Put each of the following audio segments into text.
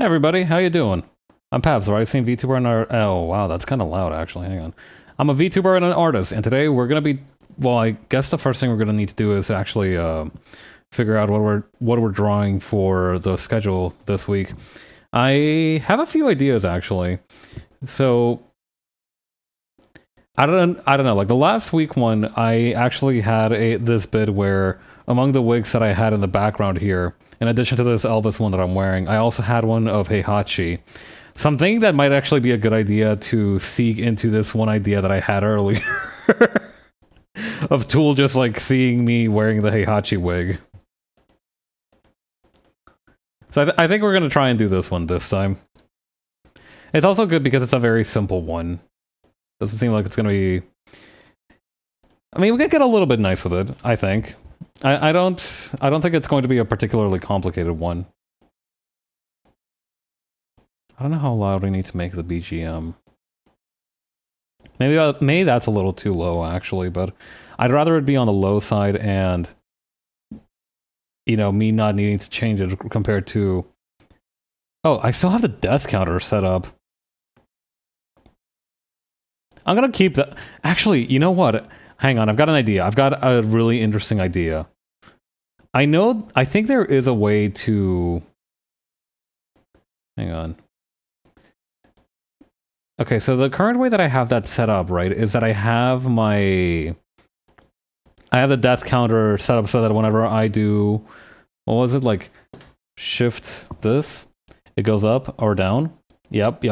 Hey everybody, how you doing? I'm Pabs, the Rising VTuber and oh wow, that's kind of loud actually, hang on. I'm a VTuber and an artist, and today we're gonna be, well, I guess the first thing we're gonna need to do is actually figure out what we're drawing for the schedule this week. I have a few ideas actually. So I don't know, like the last week one, I actually had this bit where among the wigs that I had in the background here, in addition to this Elvis one that I'm wearing, I also had one of Heihachi. Something that might actually be a good idea to seek into this one idea that I had earlier of Tool just like seeing me wearing the Heihachi wig. So I think we're going to try and do this one this time. It's also good because it's a very simple one. Doesn't seem like it's going to be... I mean, we could get a little bit nice with it, I think. I don't think it's going to be a particularly complicated one. I don't know how loud we need to make the BGM. Maybe that's a little too low, actually, but I'd rather it be on the low side and, you know, me not needing to change it compared to... Oh, I still have the death counter set up. I'm gonna keep that... Actually, you know what? Hang on, I've got an idea. I've got a really interesting idea. I think there is a way to... Hang on. Okay, so the current way that I have that set up, right, is that I have the death counter set up so that whenever I do... What was it, like... Shift this? It goes up or down? Yep.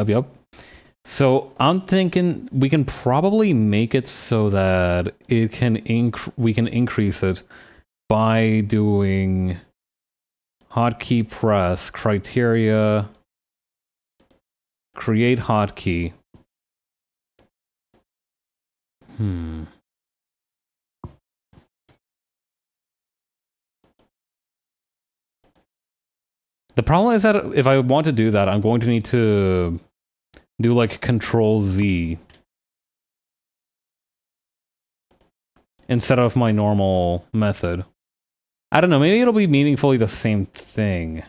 So I'm thinking we can probably make it so that it can we can increase it by doing hotkey press criteria create hotkey. The problem is that if I want to do that, I'm going to need to do like Control Z instead of my normal method. I don't know, maybe it'll be meaningfully the same thing.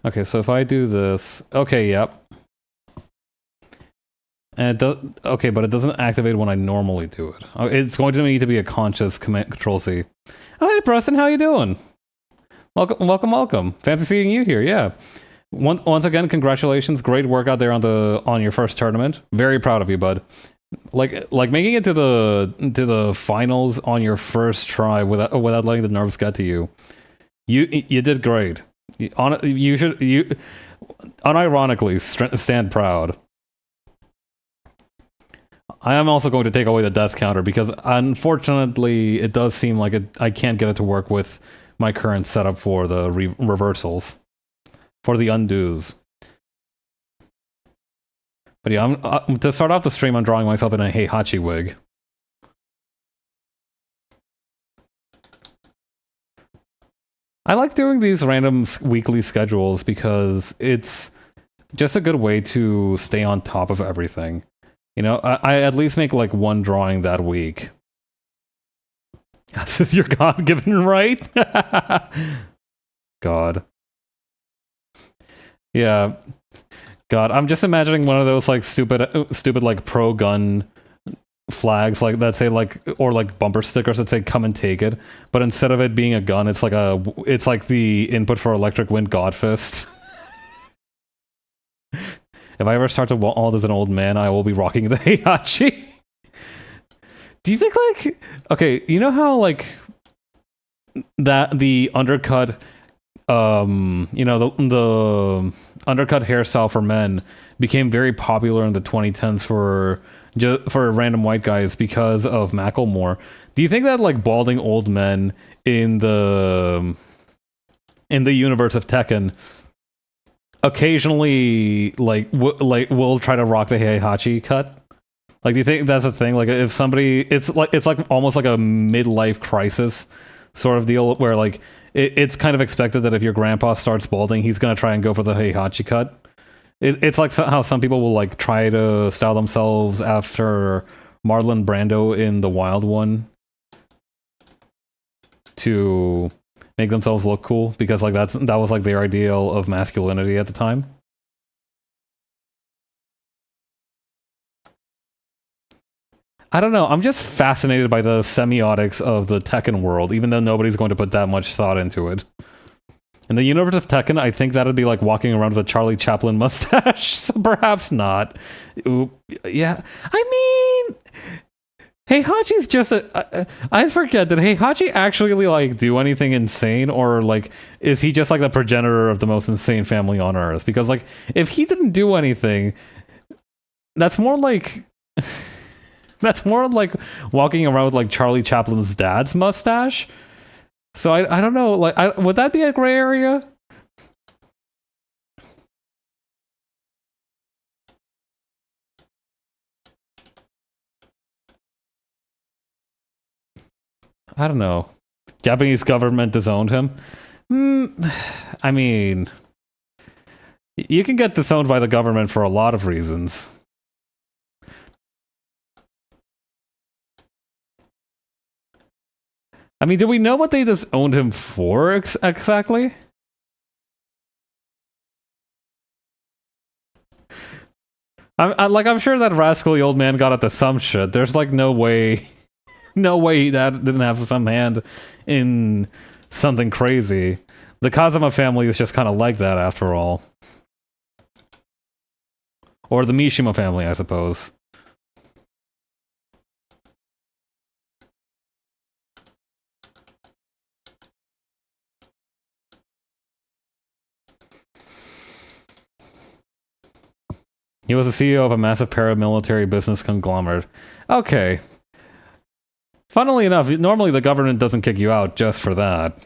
Okay, so if I do this, okay, yep. And it does, okay, but it doesn't activate when I normally do it. It's going to need to be a conscious command Control C. Oh, hey, Preston, how you doing? Welcome. Fancy seeing you here. Yeah. Once again, congratulations. Great work out there on your first tournament. Very proud of you, bud. Like making it to the finals on your first try without letting the nerves get to you. You did great. You should unironically stand proud. I am also going to take away the death counter because unfortunately it does seem like I can't get it to work with my current setup for the reversals, for the undos. But yeah, to start off the stream, I'm drawing myself in a Heihachi wig. I like doing these random weekly schedules because it's just a good way to stay on top of everything. You know, I at least make like one drawing that week. This is your God-given right? God. Yeah. God, I'm just imagining one of those like stupid like pro-gun flags like that say like, or like bumper stickers that say "come and take it," but instead of it being a gun, it's like the input for Electric Wind Godfist. If I ever start to walt as an old man, I will be rocking the Heihachi. Do you think, like... Okay, you know how, like... That the undercut... you know, the undercut hairstyle for men became very popular in the 2010s for random white guys because of Macklemore. Do you think that, like, balding old men in the universe of Tekken... occasionally, like, will try to rock the Heihachi cut? Like, do you think that's a thing? Like, if somebody... It's like almost like a midlife crisis sort of deal where, like, it's kind of expected that if your grandpa starts balding, he's gonna try and go for the Heihachi cut. It's like how some people will, like, try to style themselves after Marlon Brando in the Wild One to make themselves look cool, because like that was like their ideal of masculinity at the time. I don't know. I'm just fascinated by the semiotics of the Tekken world, even though nobody's going to put that much thought into it. In the universe of Tekken, I think that'd be like walking around with a Charlie Chaplin mustache, so perhaps not. Oop. Yeah. I mean, Heihachi's just I forget, did Heihachi actually like do anything insane, or like is he just like the progenitor of the most insane family on earth? Because like if he didn't do anything, that's more like that's more like walking around with like Charlie Chaplin's dad's mustache. So I don't know, like would that be a gray area? I don't know. Japanese government disowned him. I mean, you can get disowned by the government for a lot of reasons. I mean, do we know what they disowned him for exactly? I'm sure that rascally old man got into some shit. There's like no way, no way that didn't have some hand in something crazy. The Kazama family is just kind of like that after all. Or the Mishima family, I suppose. He was the CEO of a massive paramilitary business conglomerate. Okay. Funnily enough, normally the government doesn't kick you out just for that.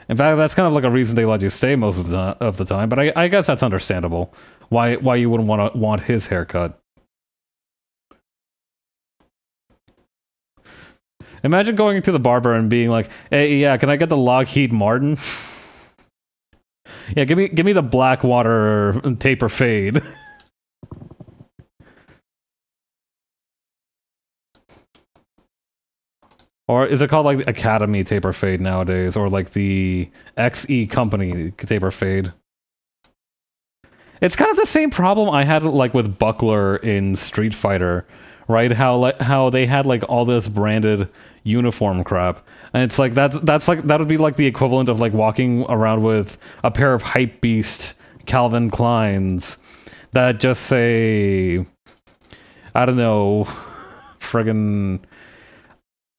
In fact, that's kind of like a reason they let you stay most of the time, but I guess that's understandable. Why you wouldn't want his haircut. Imagine going to the barber and being like, "Hey, yeah, can I get the Lockheed Martin?" Yeah, give me the Blackwater taper fade. Or is it called like the Academy taper fade nowadays, or like the XE Company taper fade? It's kind of the same problem I had like with Buckler in Street Fighter, right? How they had like all this branded uniform crap, and it's like that's like that would be like the equivalent of like walking around with a pair of hype beast Calvin Kleins that just say, I don't know, friggin'.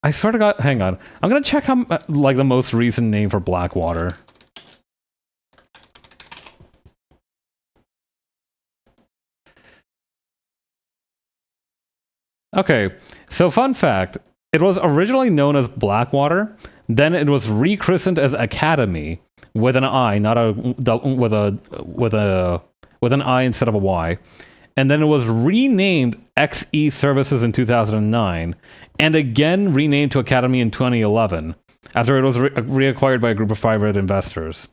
I sort of got. Hang on, I'm gonna check how like the most recent name for Blackwater. Okay, so fun fact: it was originally known as Blackwater. Then it was rechristened as Academy with an I, not a with an I instead of a Y. And then it was renamed XE Services in 2009, and again renamed to Academy in 2011, after it was reacquired by a group of private investors.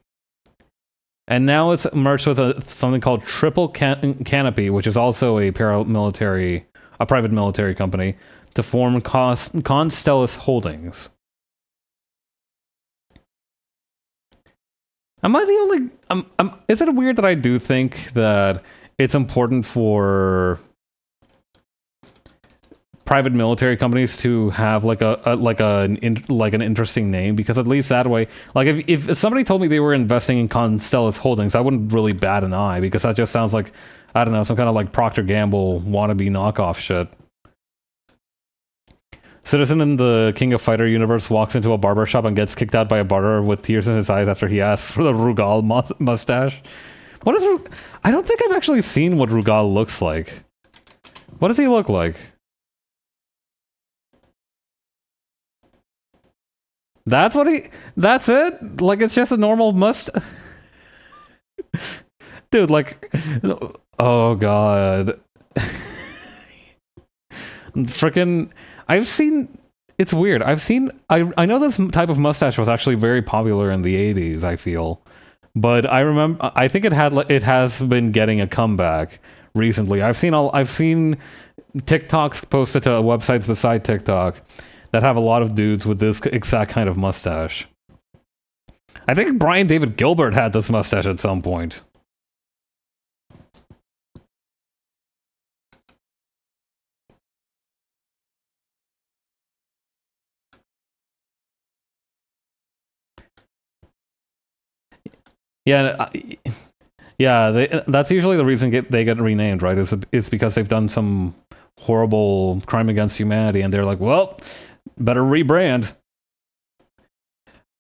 And now it's merged with something called Triple Canopy, which is also a private military company, to form Constellus Holdings. Am I the only... is it weird that I do think that it's important for private military companies to have like an interesting name? Because at least that way, like if somebody told me they were investing in Constellus Holdings, I wouldn't really bat an eye, because that just sounds like, I don't know, some kind of like Procter Gamble wannabe knockoff shit. Citizen in the King of Fighter universe walks into a barbershop and gets kicked out by a barber with tears in his eyes after he asks for the Rugal mustache. What is... I don't think I've actually seen what Rugal looks like. What does he look like? That's what he... That's it? Like, it's just a normal Dude, like... Oh, God. Frickin'... I've seen... It's weird. I've seen... I know this type of mustache was actually very popular in the 80s, I feel. But I remember... I think it has been getting a comeback recently. I've seen TikToks posted to websites beside TikTok that have a lot of dudes with this exact kind of mustache. I think Brian David Gilbert had this mustache at some point. Yeah, that's usually the reason they get renamed, right? It's because they've done some horrible crime against humanity, and they're like, well, better rebrand.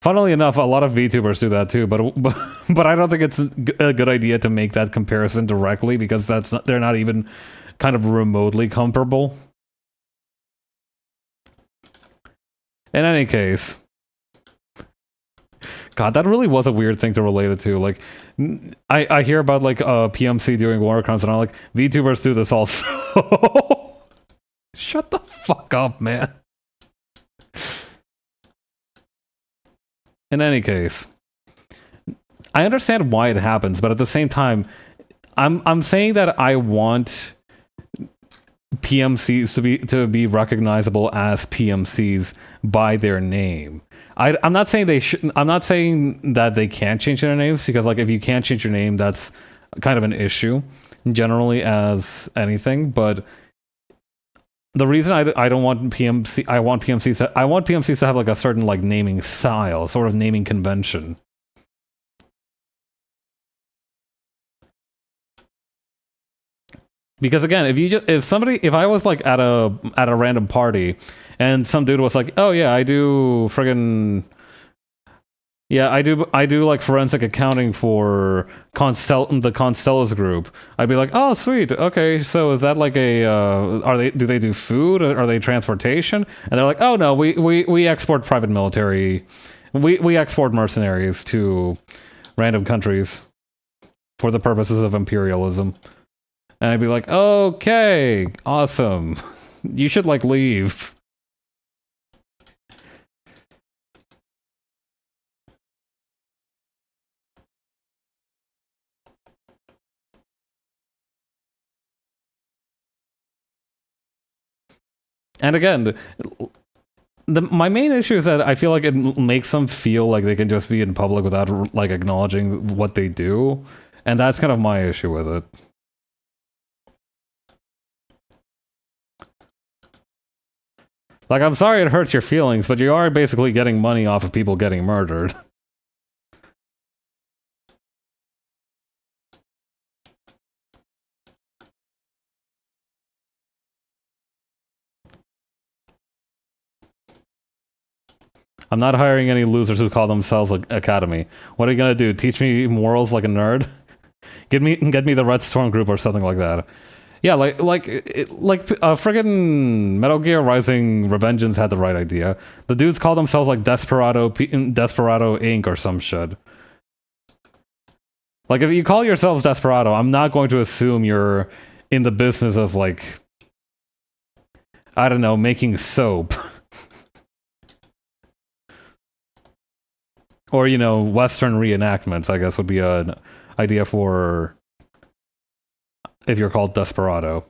Funnily enough, a lot of VTubers do that too, but I don't think it's a good idea to make that comparison directly, because they're not even kind of remotely comparable. In any case, God, that really was a weird thing to relate it to. Like, I hear about like PMC doing war crimes, and I'm like, VTubers do this also. Shut the fuck up, man. In any case, I understand why it happens, but at the same time, I'm saying that I want PMCs to be recognizable as PMCs by their name. I'm not saying they should. I'm not saying that they can't change their names, because like if you can't change your name, that's kind of an issue generally as anything. But the reason I don't want I want PMCs to have like a certain like naming style, sort of naming convention. Because again, if I was like at a random party and some dude was like, "Oh yeah, I do friggin' yeah, I do like forensic accounting for the Constellas group," I'd be like, "Oh, sweet. Okay, so is that like a do they do food? Are they transportation?" And they're like, "Oh no, we export private military. We export mercenaries to random countries for the purposes of imperialism." And I'd be like, "Okay, awesome. You should like leave." And again, my main issue is that I feel like it makes them feel like they can just be in public without like acknowledging what they do, and that's kind of my issue with it. Like, I'm sorry it hurts your feelings, but you are basically getting money off of people getting murdered. I'm not hiring any losers who call themselves like Academy. What are you gonna do? Teach me morals like a nerd? Get me the Red Storm group or something like that. Yeah, like friggin' Metal Gear Rising Revengeance had the right idea. The dudes call themselves like Desperado Inc. or some shit. Like, if you call yourselves Desperado, I'm not going to assume you're in the business of like, I don't know, making soap. Or, you know, Western reenactments, I guess, would be an idea for if you're called Desperado.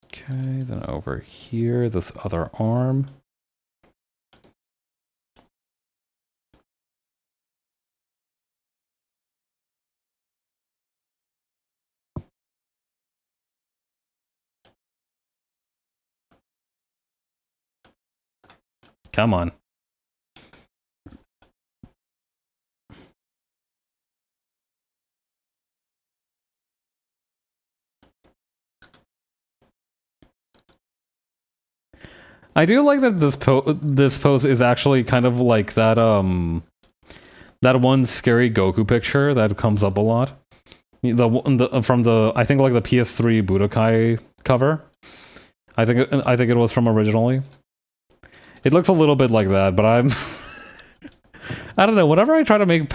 Okay, then over here, this other arm. Come on. I do like that this pose is actually kind of like that that one scary Goku picture that comes up a lot. From the I think like the PS3 Budokai cover. I think it was from originally. It looks a little bit like that, but I'm I don't know. Whenever I try to make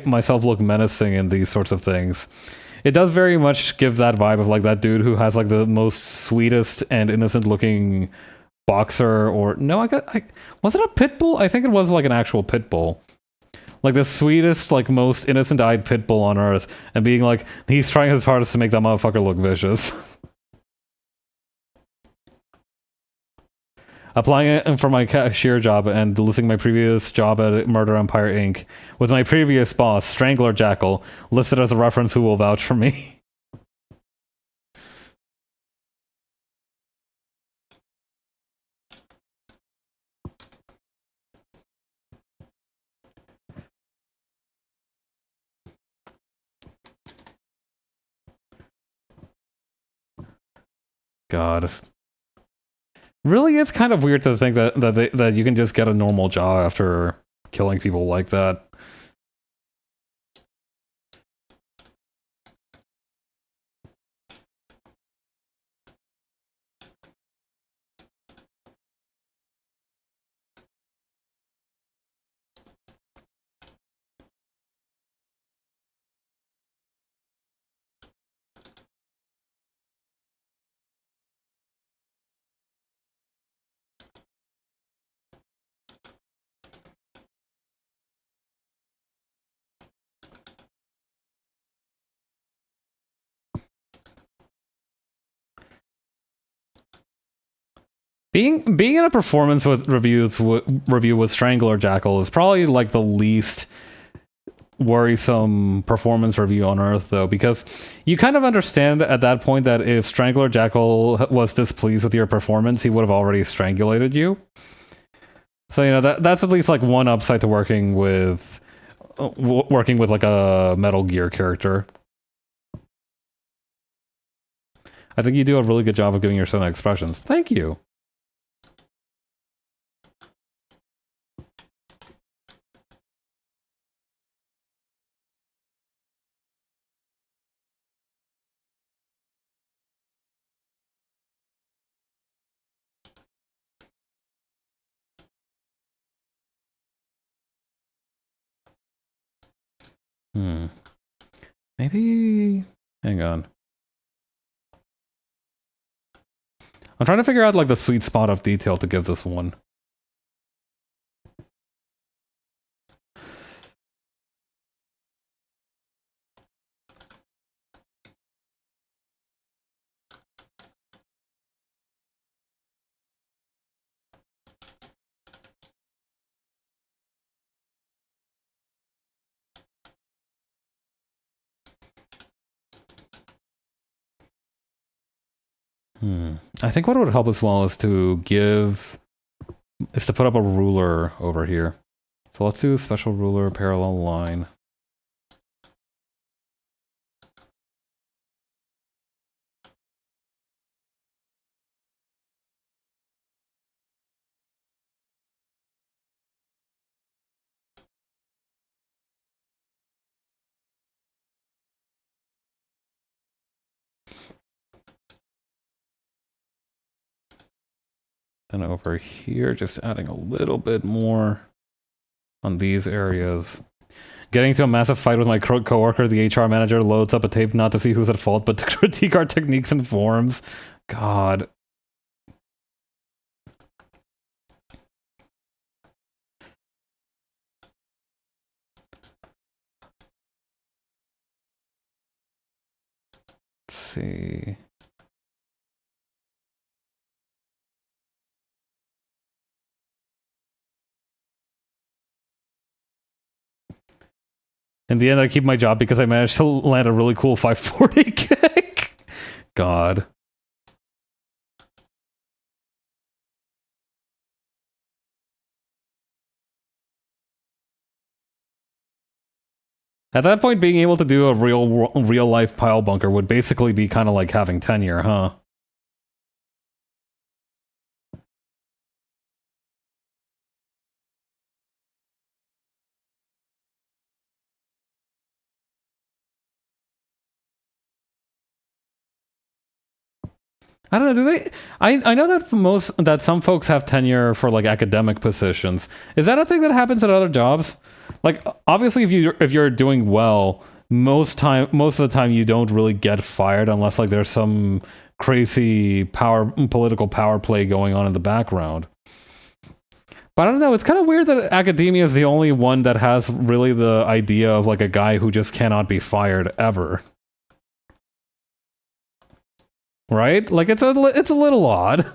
myself look menacing in these sorts of things, it does very much give that vibe of like that dude who has like the most sweetest and innocent looking boxer. Or no, was it a pit bull? I think it was like an actual pit bull. Like the sweetest, like most innocent-eyed pit bull on earth, and being like, he's trying his hardest to make that motherfucker look vicious. Applying it for my cashier job and listing my previous job at Murder Empire Inc. with my previous boss, Strangler Jackal, listed as a reference who will vouch for me. God. Really, it's kind of weird to think that you can just get a normal job after killing people like that. Being in a performance with review with Strangler Jackal is probably like the least worrisome performance review on Earth, though, because you kind of understand at that point that if Strangler Jackal was displeased with your performance, he would have already strangulated you. So you know that's at least like one upside to working with like a Metal Gear character. I think you do a really good job of giving your son expressions. Thank you. Maybe... Hang on. I'm trying to figure out like the sweet spot of detail to give this one. I think what would help as well is to put up a ruler over here. So let's do special ruler, parallel line. Then over here, just adding a little bit more on these areas. Getting to a massive fight with my coworker, the HR manager loads up a tape not to see who's at fault, but to critique our techniques and forms. God. Let's see. In the end, I keep my job because I managed to land a really cool 540 kick. God. At that point, being able to do a real life pile bunker would basically be kind of like having tenure, huh? I don't know. Do they? I know that some folks have tenure for like academic positions. Is that a thing that happens at other jobs? Like obviously, if you're doing well, most of the time you don't really get fired unless like there's some crazy political power play going on in the background. But I don't know. It's kind of weird that academia is the only one that has really the idea of like a guy who just cannot be fired ever. Right? Like it's a little odd.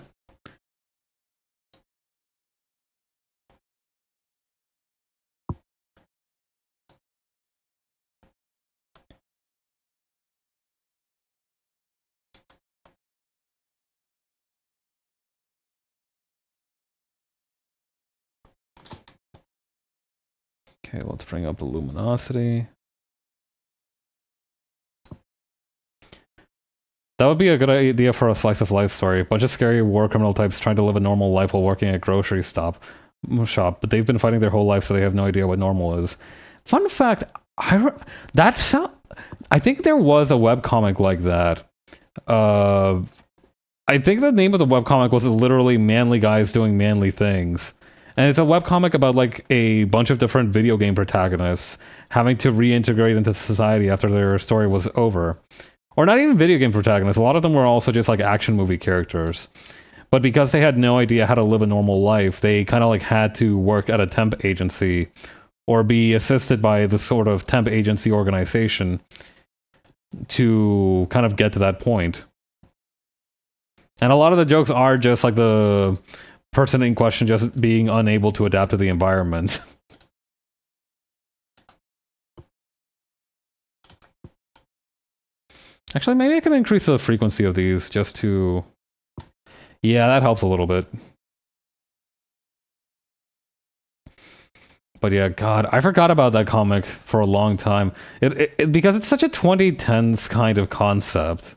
Okay, let's bring up the luminosity. That would be a good idea for a slice of life story. A bunch of scary war criminal types trying to live a normal life while working at a grocery shop, but they've been fighting their whole life, so they have no idea what normal is. Fun fact, I think there was a webcomic like that. I think the name of the webcomic was literally Manly Guys Doing Manly Things. And it's a webcomic about like a bunch of different video game protagonists having to reintegrate into society after their story was over. Or not even video game protagonists. A lot of them were also just like action movie characters. But because they had no idea how to live a normal life, they kind of like had to work at a temp agency or be assisted by the sort of temp agency organization to kind of get to that point. And a lot of the jokes are just like the person in question just being unable to adapt to the environment. Actually, maybe I can increase the frequency of these just to... Yeah, that helps a little bit. But yeah, God, I forgot about that comic for a long time. Because it's such a 2010s kind of concept.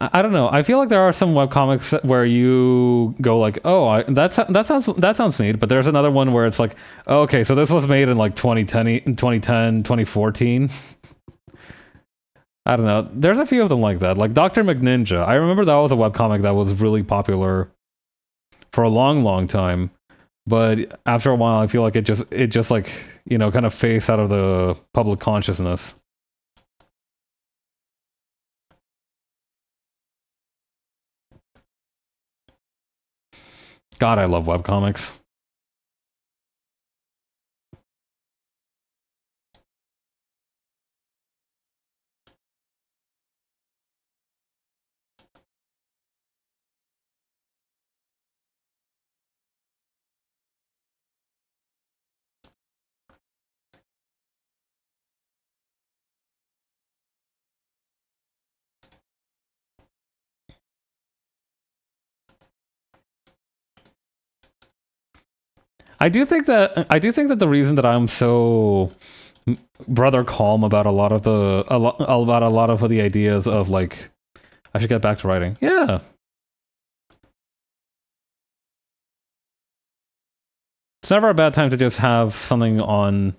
I don't know. I feel like there are some webcomics where you go like, "Oh, that sounds neat," but there's another one where it's like, oh, "Okay, so this was made in like 2010, 2014." I don't know. There's a few of them like that. Like Dr. McNinja. I remember that was a webcomic that was really popular for a long, long time. But after a while, I feel like it just like, you know, kind of phased out of the public consciousness. God, I love webcomics. I do think that the reason that I'm so brother calm about a lot of the ideas of like I should get back to writing. Yeah. It's never a bad time to just have something on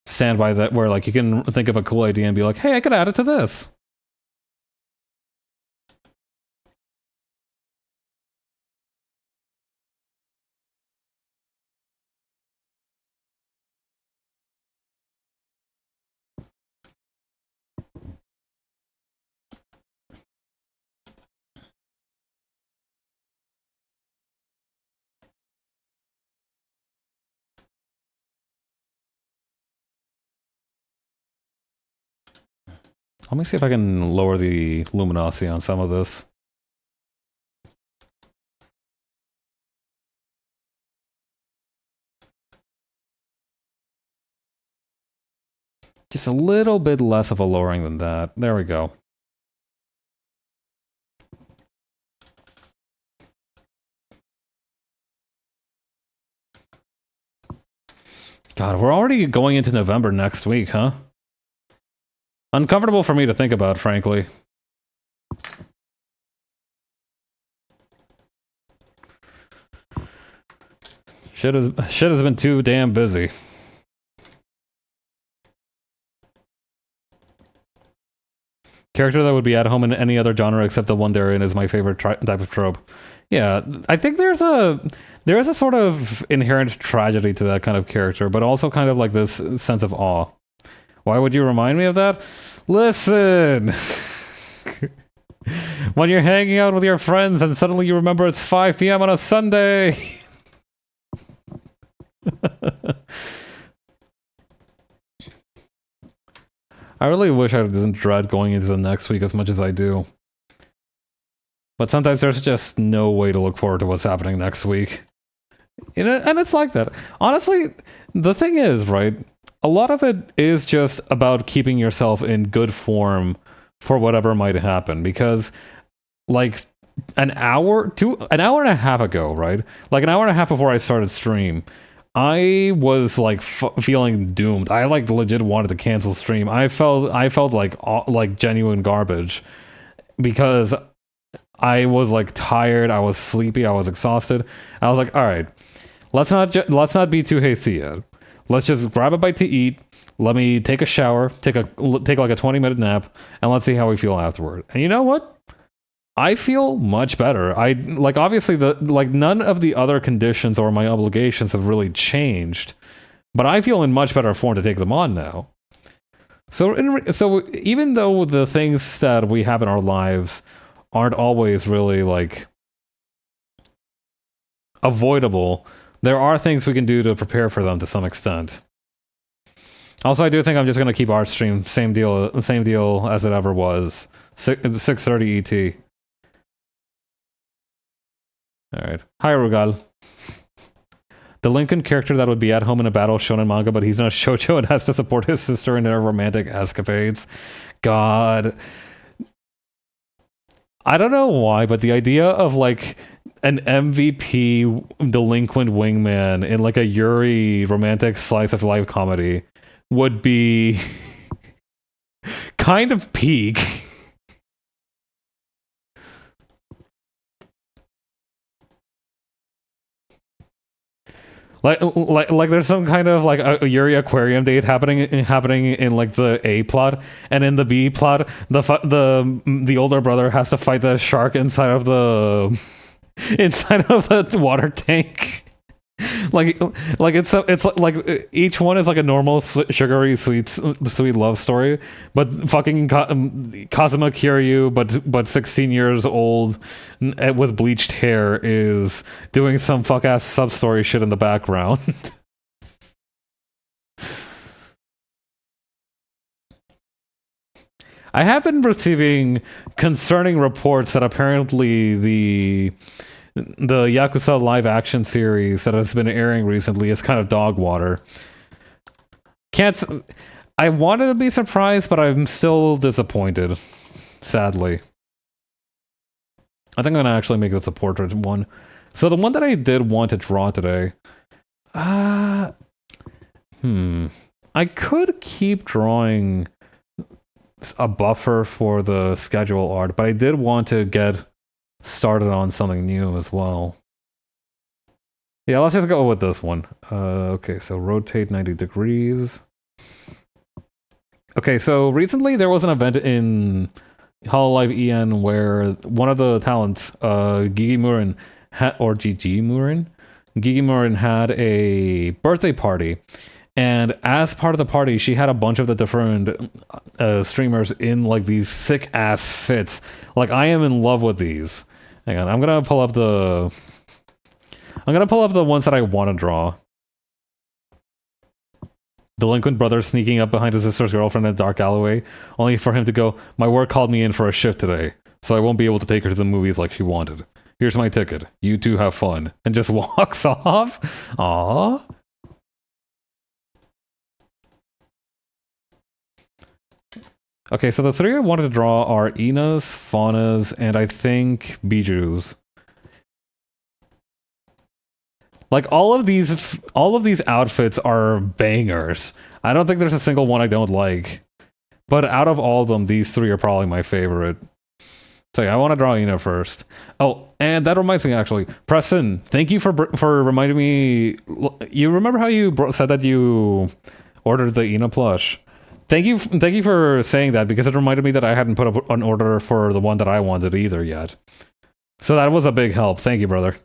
standby that where like you can think of a cool idea and be like, "Hey, I could add it to this." Let me see if I can lower the luminosity on some of this. Just a little bit less of a lowering than that. There we go. God, we're already going into November next week, huh? Uncomfortable for me to think about, frankly. Shit has been too damn busy. Character that would be at home in any other genre except the one they're in is my favorite type of trope. Yeah, I think there is a sort of inherent tragedy to that kind of character, but also kind of like this sense of awe. Why would you remind me of that? Listen! When you're hanging out with your friends and suddenly you remember it's 5 p.m. on a Sunday! I really wish I didn't dread going into the next week as much as I do. But sometimes there's just no way to look forward to what's happening next week. You know, and it's like that. Honestly, the thing is, right? A lot of it is just about keeping yourself in good form for whatever might happen. Because, like, an hour and a half ago, right? Like, an hour and a half before I started stream, I was like feeling doomed. I like legit wanted to cancel stream. I felt like genuine garbage because I was like tired. I was sleepy. I was exhausted. I was like, all right, let's not be too hasty yet. Let's just grab a bite to eat. Let me take a shower, take like a 20-minute nap, and let's see how we feel afterward. And you know what? I feel much better. I like obviously none of the other conditions or my obligations have really changed, but I feel in much better form to take them on now. So even though the things that we have in our lives aren't always really like avoidable, there are things we can do to prepare for them to some extent. Also, I do think I'm just gonna keep our stream same deal as it ever was, 6:30 ET. Alright. Hi, Rugal. The Lincoln character that would be at home in a battle shonen manga, but he's not shoujo and has to support his sister in their romantic escapades. God. I don't know why, but the idea of, like, an MVP delinquent wingman in, like, a Yuri romantic slice of life comedy would be kind of peak. Like there's some kind of like a Yuri aquarium date happening in like the A plot, and in the B plot, the older brother has to fight the shark inside of the water tank. like it's like each one is like a normal sugary sweet love story, but fucking Kazuma Kiryu, but 16 years old with bleached hair is doing some fuck ass sub story shit in the background. I have been receiving concerning reports that apparently the Yakuza live action series that has been airing recently is kind of dog water. I wanted to be surprised, but I'm still disappointed. Sadly. I think I'm gonna actually make this a portrait one. So the one that I did want to draw today... I could keep drawing a buffer for the schedule art, but I did want to get started on something new as well. Yeah, let's just go with this one. Okay, so rotate 90 degrees. Okay, so recently there was an event in Hololive EN where one of the talents, Gigi Murin, Gigi Murin had a birthday party. And as part of the party, she had a bunch of the different streamers in like these sick ass fits. Like, I am in love with these. Hang on, I'm gonna pull up the ones that I want to draw. Delinquent brother sneaking up behind his sister's girlfriend in a dark alleyway, only for him to go, "My work called me in for a shift today, so I won't be able to take her to the movies like she wanted. Here's my ticket. You two have fun." And just walks off. Aww. Okay, so the three I wanted to draw are Ina's, Fauna's, and I think Biju's. Like, all of these outfits are bangers. I don't think there's a single one I don't like. But out of all of them, these three are probably my favorite. So yeah, I want to draw Ina first. Oh, and that reminds me, actually, Preston, thank you for reminding me. You remember how you said that you ordered the Ina plush? Thank you for saying that, because it reminded me that I hadn't put up an order for the one that I wanted either yet. So that was a big help. Thank you, brother.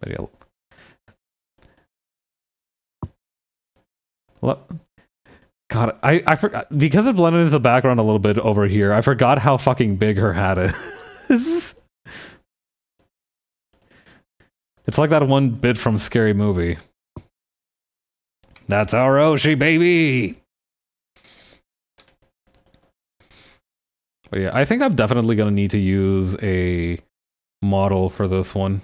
But yeah. God, I forgot, because it blended into the background a little bit over here, I forgot how fucking big her hat is. It's like that one bit from Scary Movie. That's our Oshi, baby! But yeah, I think I'm definitely gonna need to use a model for this one.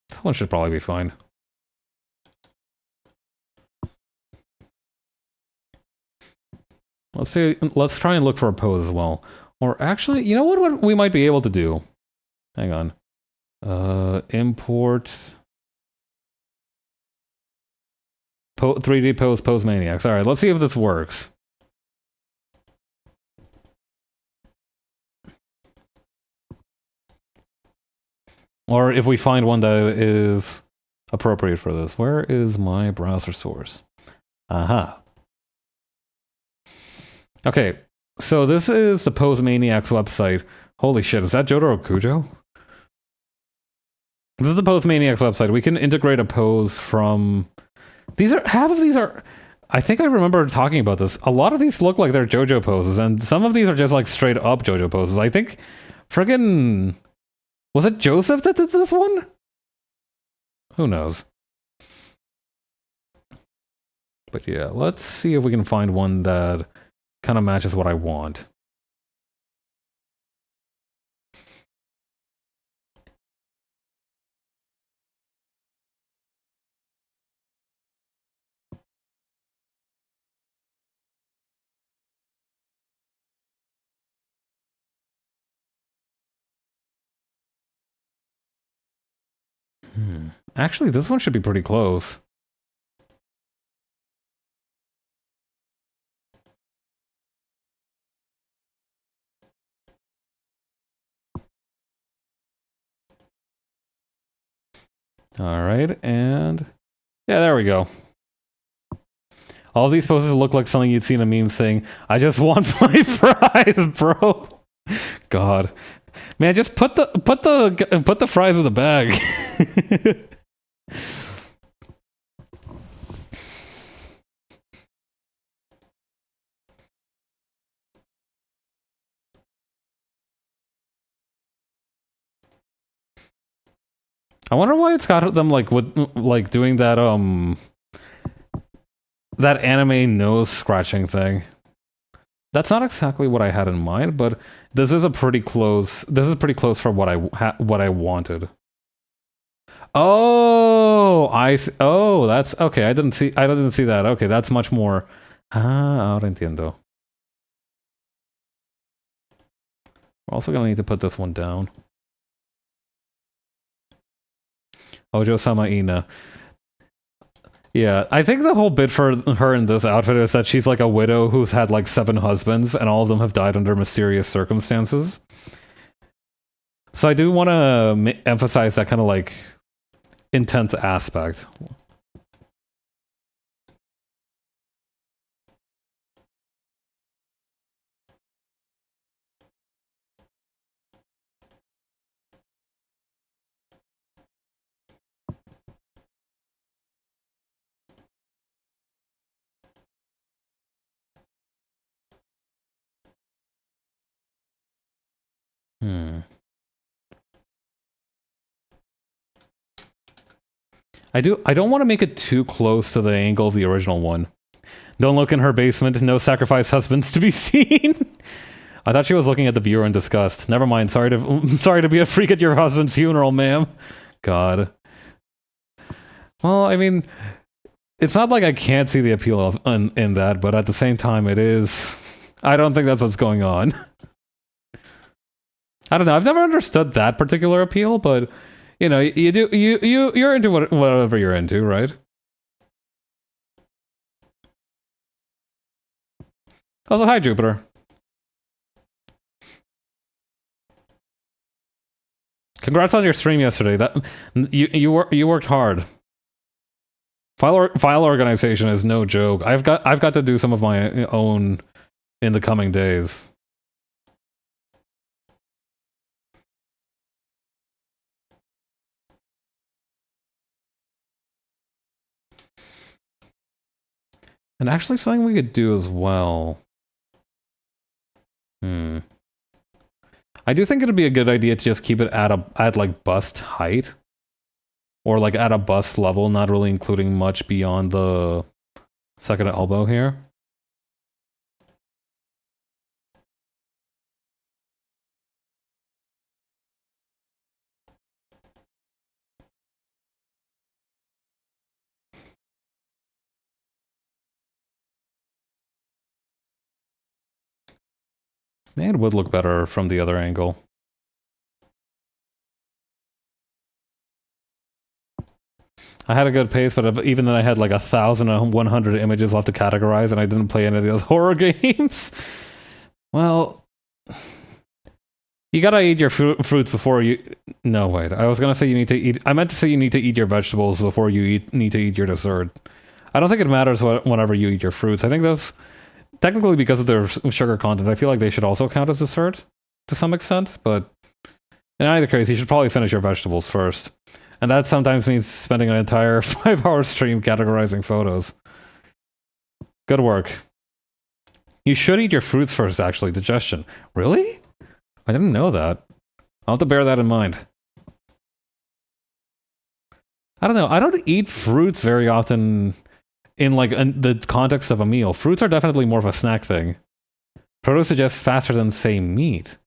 This one should probably be fine. Let's see. Let's try and look for a pose as well. Or actually, you know what we might be able to do? Hang on. Import 3D pose maniacs. All right, let's see if this works. Or if we find one that is appropriate for this. Where is my browser source? Aha. Okay, so this is the Pose Maniacs website. Holy shit, is that Jotaro Kujo? This is the Pose Maniacs website. We can integrate a pose from... half of these are... I think I remember talking about this. A lot of these look like they're JoJo poses, and some of these are just like straight up JoJo poses. I think friggin... Was it Joseph that did this one? Who knows? But yeah, let's see if we can find one that kind of matches what I want. Actually, this one should be pretty close. All right, and yeah, there we go. All these poses look like something you'd see in a meme saying, "I just want my fries, bro." God, man, just put the fries in the bag. I wonder why it's got them like with like doing that that anime nose scratching thing. That's not exactly what I had in mind, but this is pretty close. This is pretty close for what I wanted. Oh, oh, that's okay. I didn't see that. Okay, that's much more. Ah, ahora entiendo. We're also gonna need to put this one down. Ojo-sama Ina. Yeah, I think the whole bit for her in this outfit is that she's like a widow who's had like 7 husbands, and all of them have died under mysterious circumstances. So I do want to emphasize that kind of like intense aspect. I don't want to make it too close to the angle of the original one. Don't look in her basement. No sacrifice husbands to be seen. I thought she was looking at the viewer in disgust. Never mind. Sorry to be a freak at your husband's funeral, ma'am. God. Well, I mean, it's not like I can't see the appeal in that, but at the same time, it is. I don't think that's what's going on. I don't know. I've never understood that particular appeal, but you know, you're into whatever you're into, right? Also, hi, Jupiter. Congrats on your stream yesterday. That you worked hard. File organization is no joke. I've got to do some of my own in the coming days. And actually, something we could do as well. I do think it'd be a good idea to just keep it at like bust height, or like at a bust level, not really including much beyond the second elbow here. It would look better from the other angle. I had a good pace, but even then I had like 1,100 images left to categorize, and I didn't play any of the other horror games. Well, you gotta eat your fruits before you... No, wait. I was gonna say you need to eat... I meant to say you need to eat your vegetables before you need to eat your dessert. I don't think it matters whenever you eat your fruits. I think those... Technically, because of their sugar content, I feel like they should also count as dessert to some extent, but in either case, you should probably finish your vegetables first. And that sometimes means spending an entire 5-hour stream categorizing photos. Good work. You should eat your fruits first, actually. Digestion. Really? I didn't know that. I'll have to bear that in mind. I don't know. I don't eat fruits very often in like the context of a meal. Fruits are definitely more of a snack thing. Produce suggests faster than, say, meat.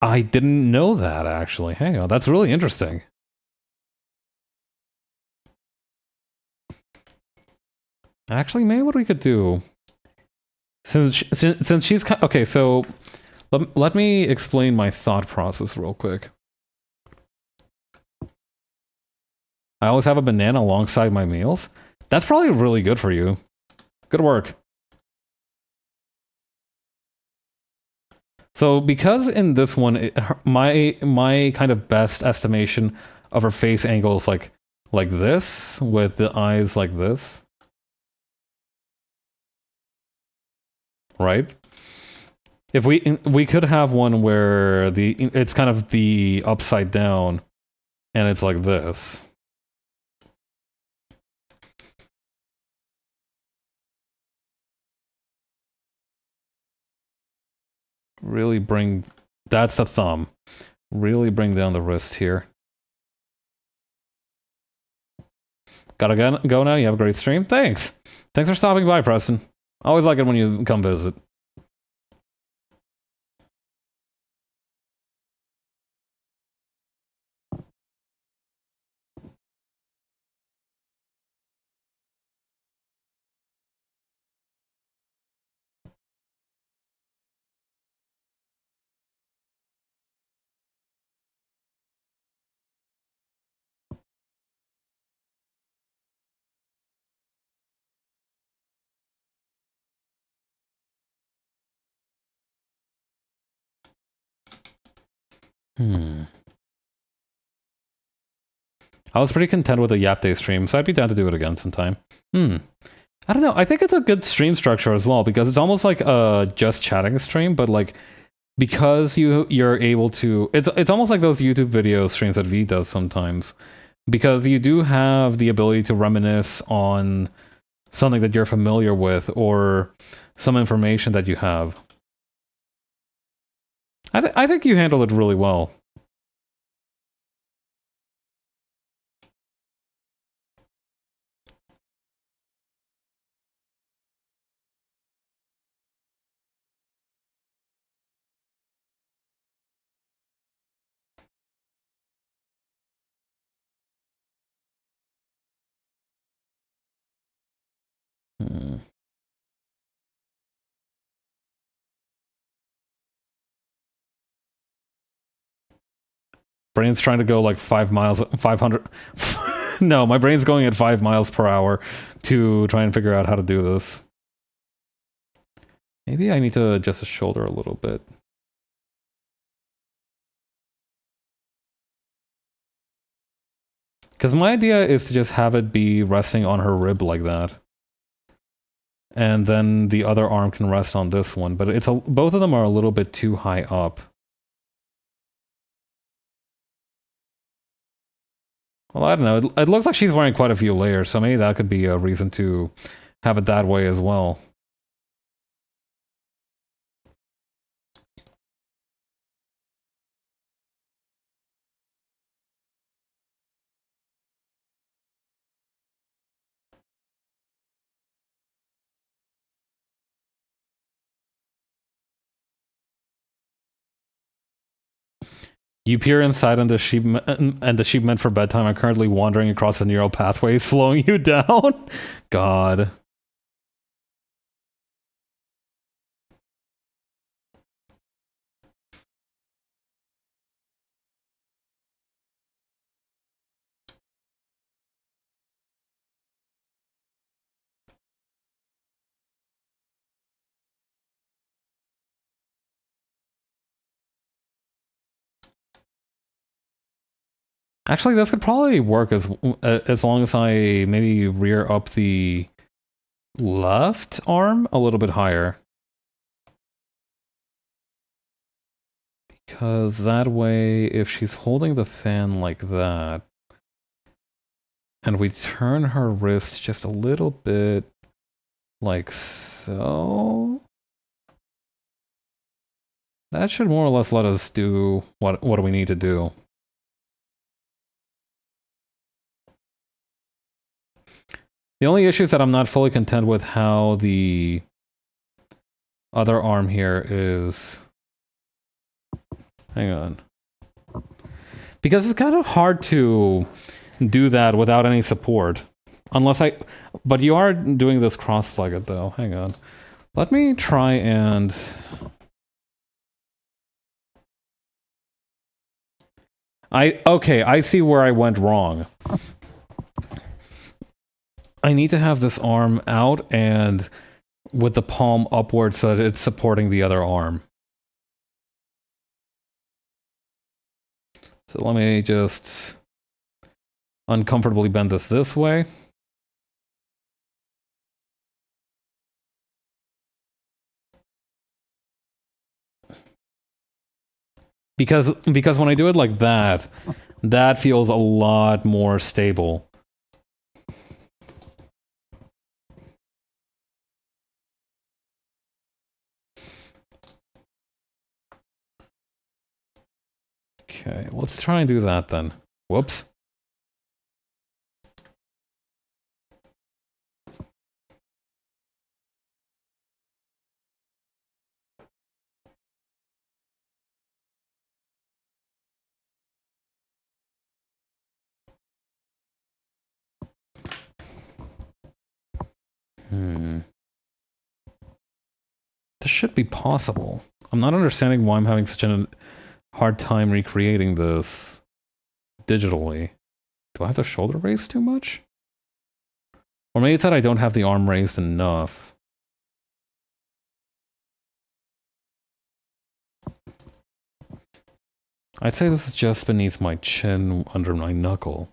I didn't know that, actually. Hang on. That's really interesting. Actually, maybe what we could do, since she's okay, so let me explain my thought process real quick. I always have a banana alongside my meals. That's probably really good for you. Good work. So because in this one, my kind of best estimation of her face angle is like this, with the eyes like this. Right? If we could have one where it's kind of the upside down, and it's like this. Really bring... That's the thumb. Really bring down the wrist here. Gotta go now? You have a great stream? Thanks! Thanks for stopping by, Preston. Always like it when you come visit. I was pretty content with the Yap Day stream, so I'd be down to do it again sometime. I don't know. I think it's a good stream structure as well, because it's almost like a just chatting stream, but like because you're able to... It's almost like those YouTube video streams that V does sometimes, because you do have the ability to reminisce on something that you're familiar with or some information that you have. I think you handled it really well. Brain's trying to go like 500. No, my brain's going at 5 miles per hour to try and figure out how to do this. Maybe I need to adjust the shoulder a little bit. Because my idea is to just have it be resting on her rib like that. And then the other arm can rest on this one. But both of them are a little bit too high up. Well, I don't know. It looks like she's wearing quite a few layers, so maybe that could be a reason to have it that way as well. You peer inside and the sheep meant for bedtime are currently wandering across the neural pathway, slowing you down. God. Actually, this could probably work as long as I maybe rear up the left arm a little bit higher. Because that way, if she's holding the fan like that, and we turn her wrist just a little bit like so, that should more or less let us do what we need to do. The only issue is that I'm not fully content with how the other arm here is. Hang on. Because it's kind of hard to do that without any support. But you are doing this cross-legged though. Hang on. Let me try and... Okay, I see where I went wrong. I need to have this arm out and with the palm upward so that it's supporting the other arm. So let me just uncomfortably bend this way. Because when I do it like that, that feels a lot more stable. Okay, let's try and do that then. Whoops. This should be possible. I'm not understanding why I'm having such a hard time recreating this digitally. Do I have the shoulder raised too much? Or maybe it's that I don't have the arm raised enough. I'd say this is just beneath my chin, under my knuckle.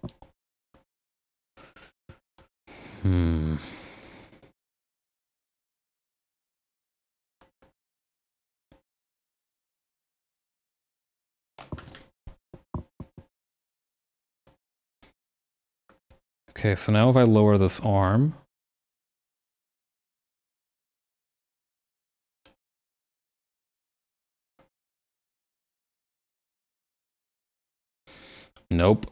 Okay, so now if I lower this arm... Nope.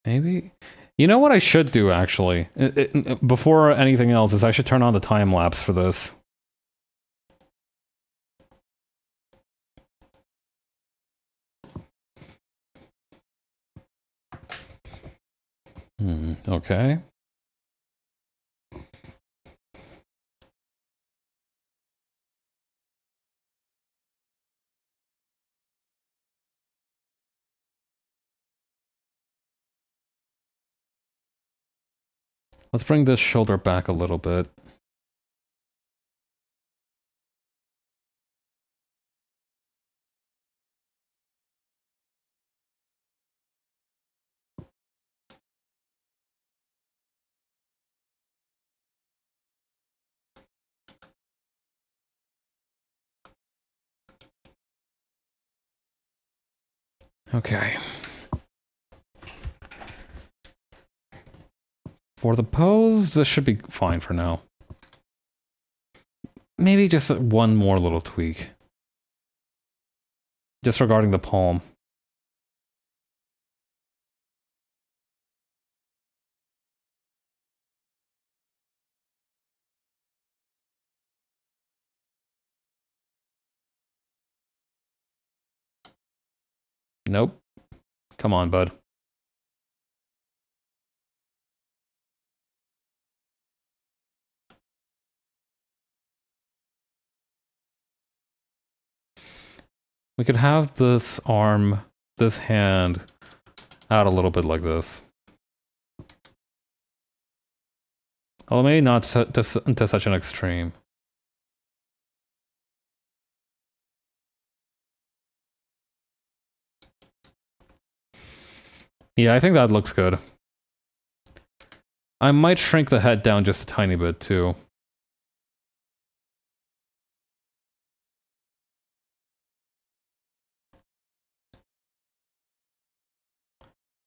Maybe... You know what I should do, actually? Before anything else, is I should turn on the time-lapse for this. Okay. Let's bring this shoulder back a little bit. Okay. For the pose, this should be fine for now. Maybe just one more little tweak. Just regarding the palm. Nope. Come on, bud. We could have this arm, this hand, out a little bit like this. Well, maybe not to such an extreme. Yeah, I think that looks good. I might shrink the head down just a tiny bit, too.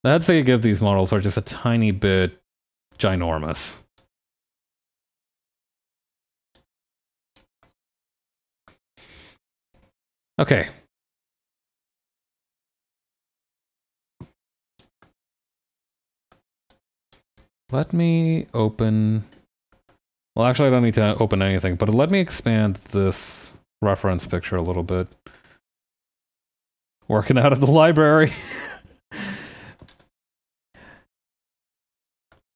The heads they give these models are just a tiny bit ginormous. Okay. Let me open... Well, actually, I don't need to open anything, but let me expand this reference picture a little bit. Working out of the library.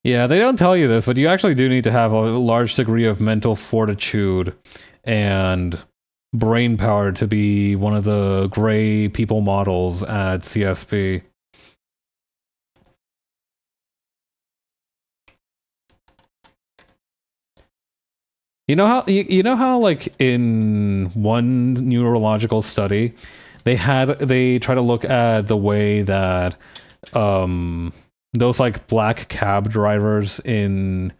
Yeah, they don't tell you this, but you actually do need to have a large degree of mental fortitude and brain power to be one of the gray people models at CSP. You know how like in one neurological study they try to look at the way that those like black cab drivers in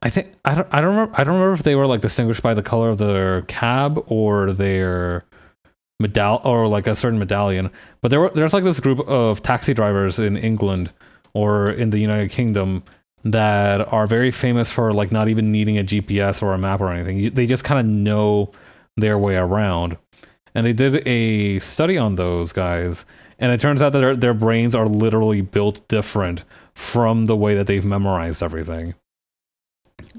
I don't remember if they were like distinguished by the color of their cab or their or like a certain medallion, but there's like this group of taxi drivers in England or in the United Kingdom that are very famous for like not even needing a GPS or a map or anything. They just kind of know their way around. And they did a study on those guys, and it turns out that their brains are literally built different from the way that they've memorized everything.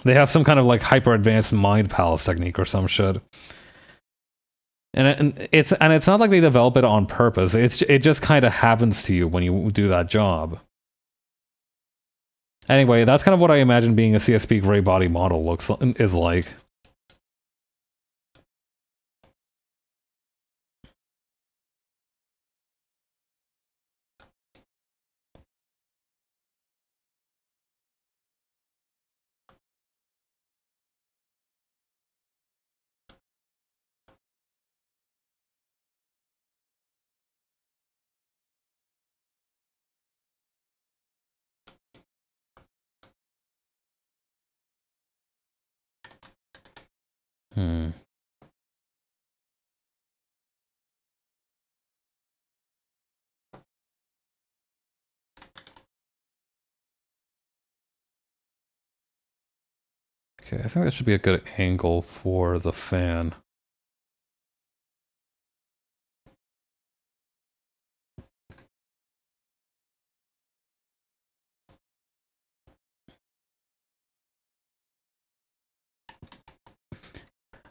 They have some kind of like hyper advanced mind palace technique or some shit. And it's not like they develop it on purpose. It just kind of happens to you when you do that job. Anyway, that's kind of what I imagine being a CSP gray body model is like. Hmm. Okay, I think that should be a good angle for the fan.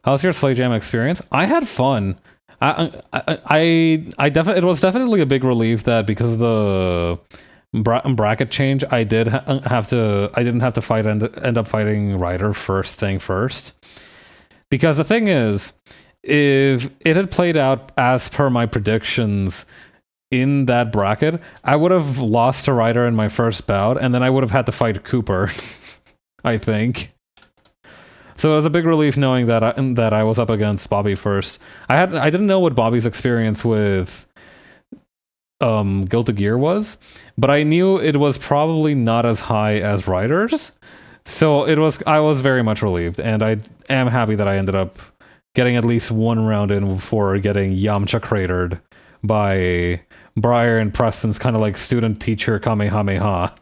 How's your Slay Jam experience? I had fun. I definitely, it was definitely a big relief that because of bracket change, I did have to. I didn't have to fight end up fighting Ryder first thing first, because the thing is, if it had played out as per my predictions in that bracket, I would have lost to Ryder in my first bout, and then I would have had to fight Cooper. I think. So it was a big relief knowing that I was up against Bobby first. I didn't know what Bobby's experience with Guilty Gear was, but I knew it was probably not as high as Ryder's. So I was very much relieved, and I am happy that I ended up getting at least one round in before getting Yamcha cratered by Briar and Preston's kind of like student teacher Kamehameha.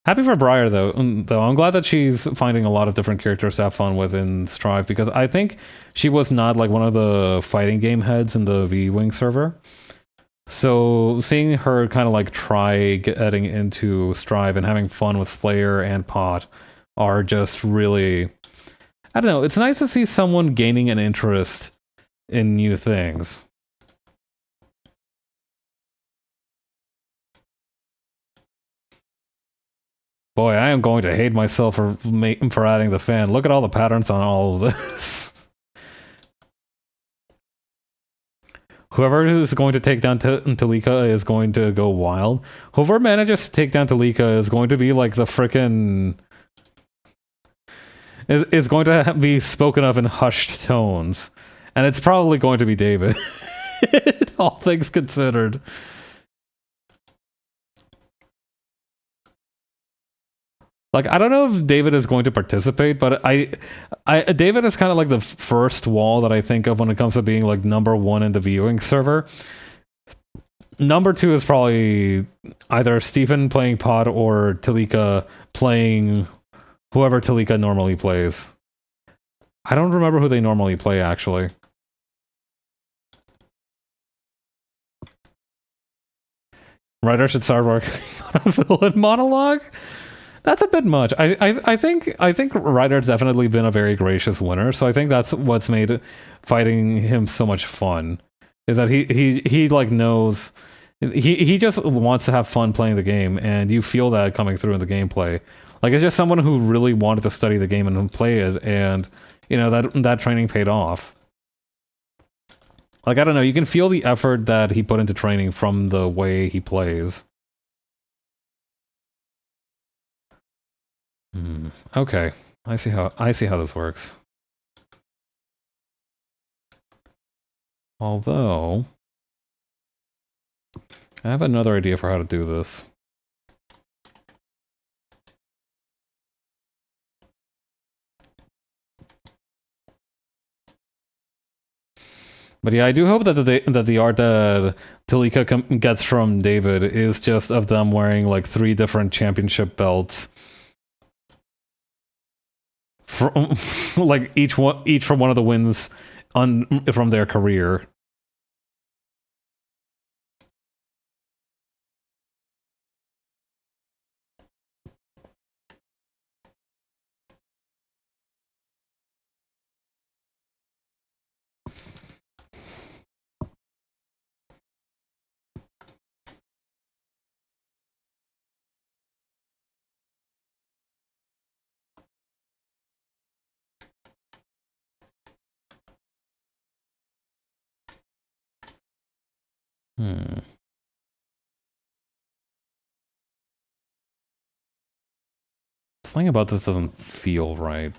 Happy for Briar though. I'm glad that she's finding a lot of different characters to have fun with in Strive, because I think she was not like one of the fighting game heads in the V-Wing server. So seeing her kind of like try getting into Strive and having fun with Slayer and Pot are just really, I don't know, it's nice to see someone gaining an interest in new things. Boy, I am going to hate myself for adding the fan. Look at all the patterns on all of this. Whoever is going to take down Talika is going to go wild. Whoever manages to take down Talika is going to be like the frickin'... is going to be spoken of in hushed tones. And it's probably going to be David. All things considered. Like, I don't know if David is going to participate, but David is kind of like the first wall that I think of when it comes to being like number one in the viewing server. Number two is probably either Stephen playing Pod or Talika playing whoever Talika normally plays. I don't remember who they normally play, actually. Writer should start working on a villain monologue? That's a bit much. I think Ryder's definitely been a very gracious winner, so I think that's what's made fighting him so much fun. Is that he like knows he just wants to have fun playing the game, and you feel that coming through in the gameplay. Like, it's just someone who really wanted to study the game and play it, and you know that training paid off. Like, I don't know, you can feel the effort that he put into training from the way he plays. Okay, I see how this works. Although, I have another idea for how to do this. But yeah, I do hope that the art that Talika gets from David is just of them wearing like 3 different championship belts. From, like each from one of the wins from their career. Something about this doesn't feel right.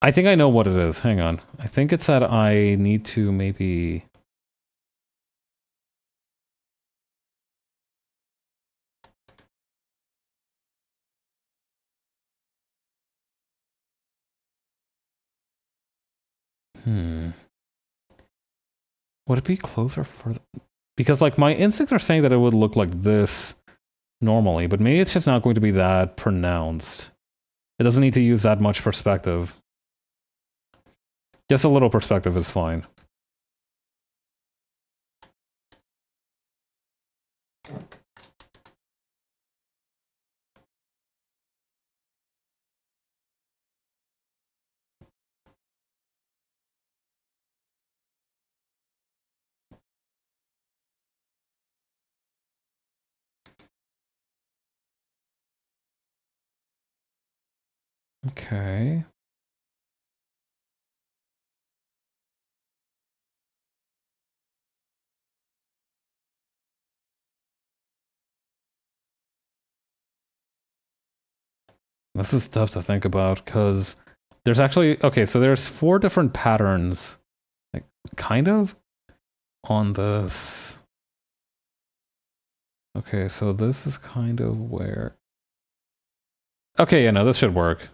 I think I know what it is. Hang on. I think it's that I need to maybe... Would it be closer for... Because, like, my instincts are saying that it would look like this normally, but maybe it's just not going to be that pronounced. It doesn't need to use that much perspective. Just a little perspective is fine. Okay. This is tough to think about because there's actually, okay, so there's 4 different patterns, like, kind of, on this. Okay, so this is kind of where... Okay, yeah, no, this should work.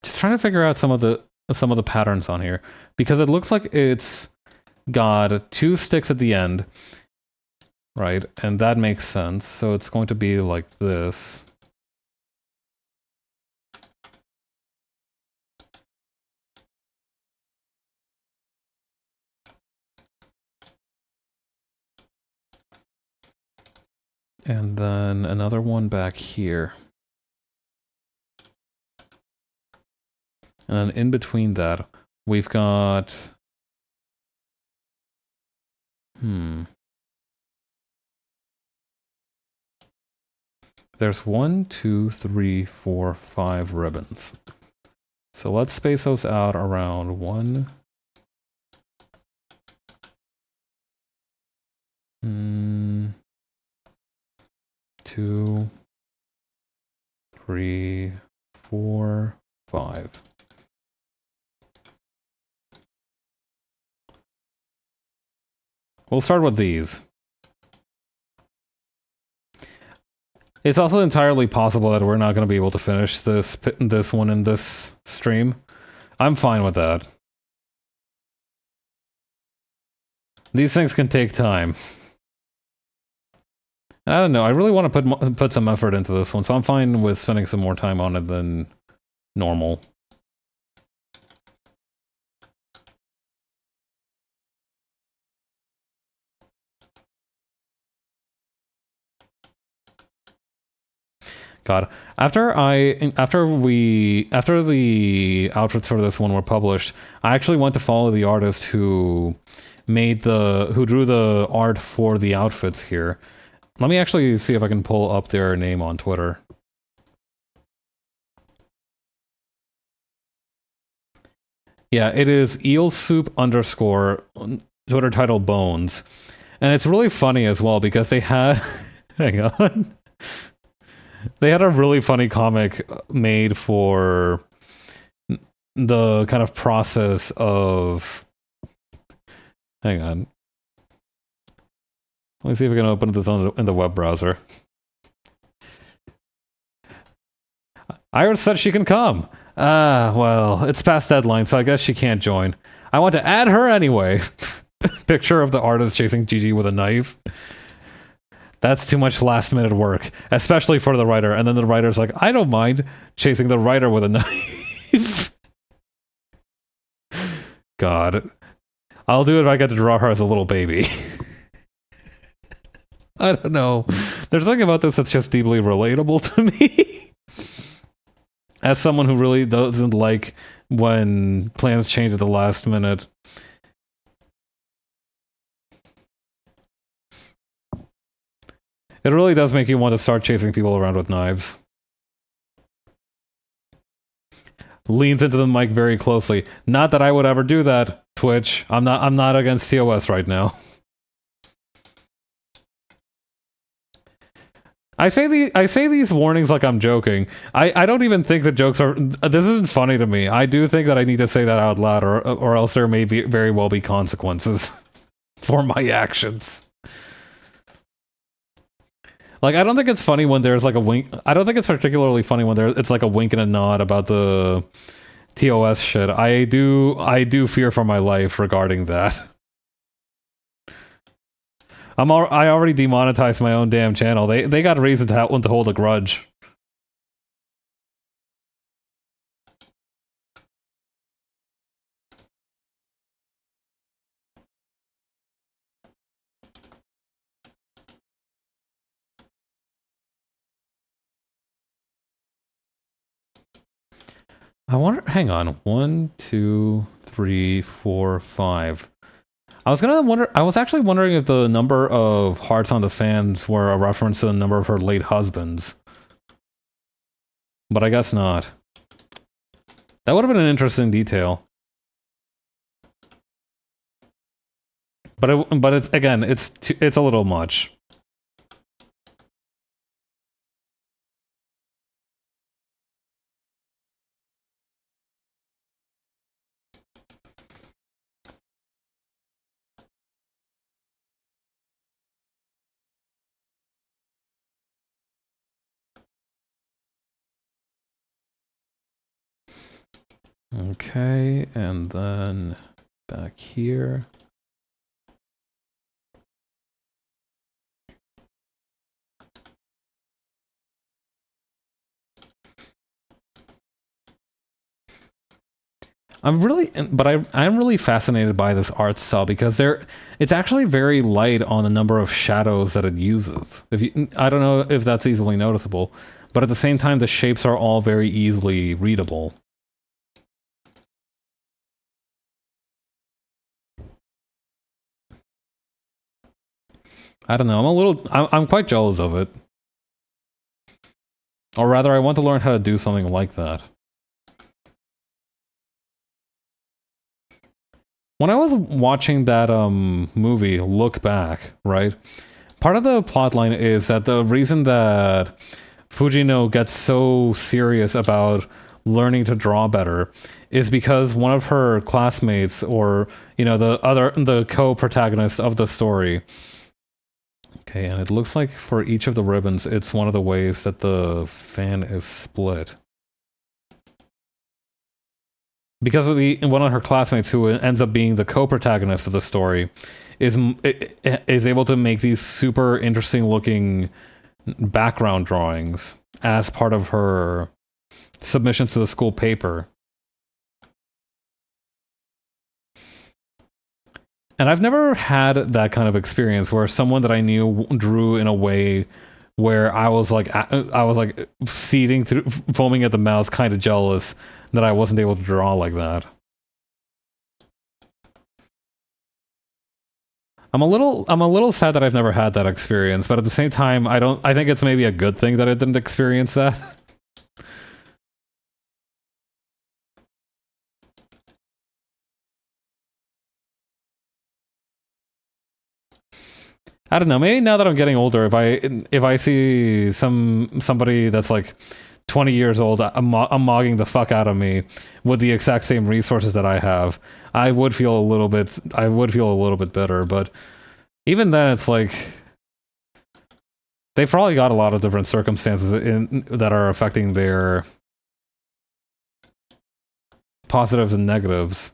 Just trying to figure out some of the patterns on here because it looks like it's got 2 sticks at the end, right? And that makes sense. So it's going to be like this. And then another one back here. And then in between that, we've got... There's 1, 2, 3, 4, 5 ribbons. So let's space those out around 1... 2, 3, 4, 5. We'll start with these. It's also entirely possible that we're not going to be able to finish this one in this stream. I'm fine with that. These things can take time. I don't know, I really want to put some effort into this one, so I'm fine with spending some more time on it than normal. God, after the outfits for this one were published, I actually went to follow the artist who drew the art for the outfits here. Let me actually see if I can pull up their name on Twitter. Yeah, it is eelsoup _ Twitter title Bones. And it's really funny as well because they had hang on. They had a really funny comic made for the kind of process of... Hang on. Let me see if I can open this in the web browser. Iris said she can come. Well, it's past deadline, so I guess she can't join. I want to add her anyway. Picture of the artist chasing Gigi with a knife. That's too much last-minute work, especially for the writer. And then the writer's like, I don't mind chasing the writer with a knife. God. I'll do it if I get to draw her as a little baby. I don't know. There's something about this that's just deeply relatable to me. As someone who really doesn't like when plans change at the last minute. It really does make you want to start chasing people around with knives. Leans into the mic very closely. Not that I would ever do that, Twitch. I'm not against TOS right now. I say these warnings like I'm joking. I don't even think the jokes are... This isn't funny to me. I do think that I need to say that out loud, or else there may very well be consequences for my actions. Like, I don't think it's funny when there's like a wink. I don't think it's particularly funny when it's like a wink and a nod about the TOS shit. I do fear for my life regarding that. I already demonetized my own damn channel. They got a reason to hold a grudge. I wonder. Hang on. 1, 2, 3, 4, 5. I was actually wondering if the number of hearts on the fans were a reference to the number of her late husbands. But I guess not. That would have been an interesting detail. But it's again, it's a little much. Okay, and then back here. I'm really fascinated by this art style because it's actually very light on the number of shadows that it uses. I don't know if that's easily noticeable, but at the same time, the shapes are all very easily readable. I don't know. I'm quite jealous of it. Or rather, I want to learn how to do something like that. When I was watching that movie, Look Back, right? Part of the plotline is that the reason that Fujino gets so serious about learning to draw better is because one of her classmates, or the co-protagonist of the story. Okay, and it looks like for each of the ribbons, it's one of the ways that the fan is split. Because of one of her classmates, who ends up being the co-protagonist of the story, is able to make these super interesting looking background drawings as part of her submissions to the school paper. And I've never had that kind of experience where someone that I knew drew in a way where I was like seething through, foaming at the mouth, kind of jealous that I wasn't able to draw like that. I'm a little sad that I've never had that experience, but at the same time, I think it's maybe a good thing that I didn't experience that. I don't know. Maybe now that I'm getting older, if I see somebody that's like 20 years old, I'm mogging the fuck out of me with the exact same resources that I have, I would feel a little bit better. But even then, it's like they've probably got a lot of different circumstances that are affecting their positives and negatives.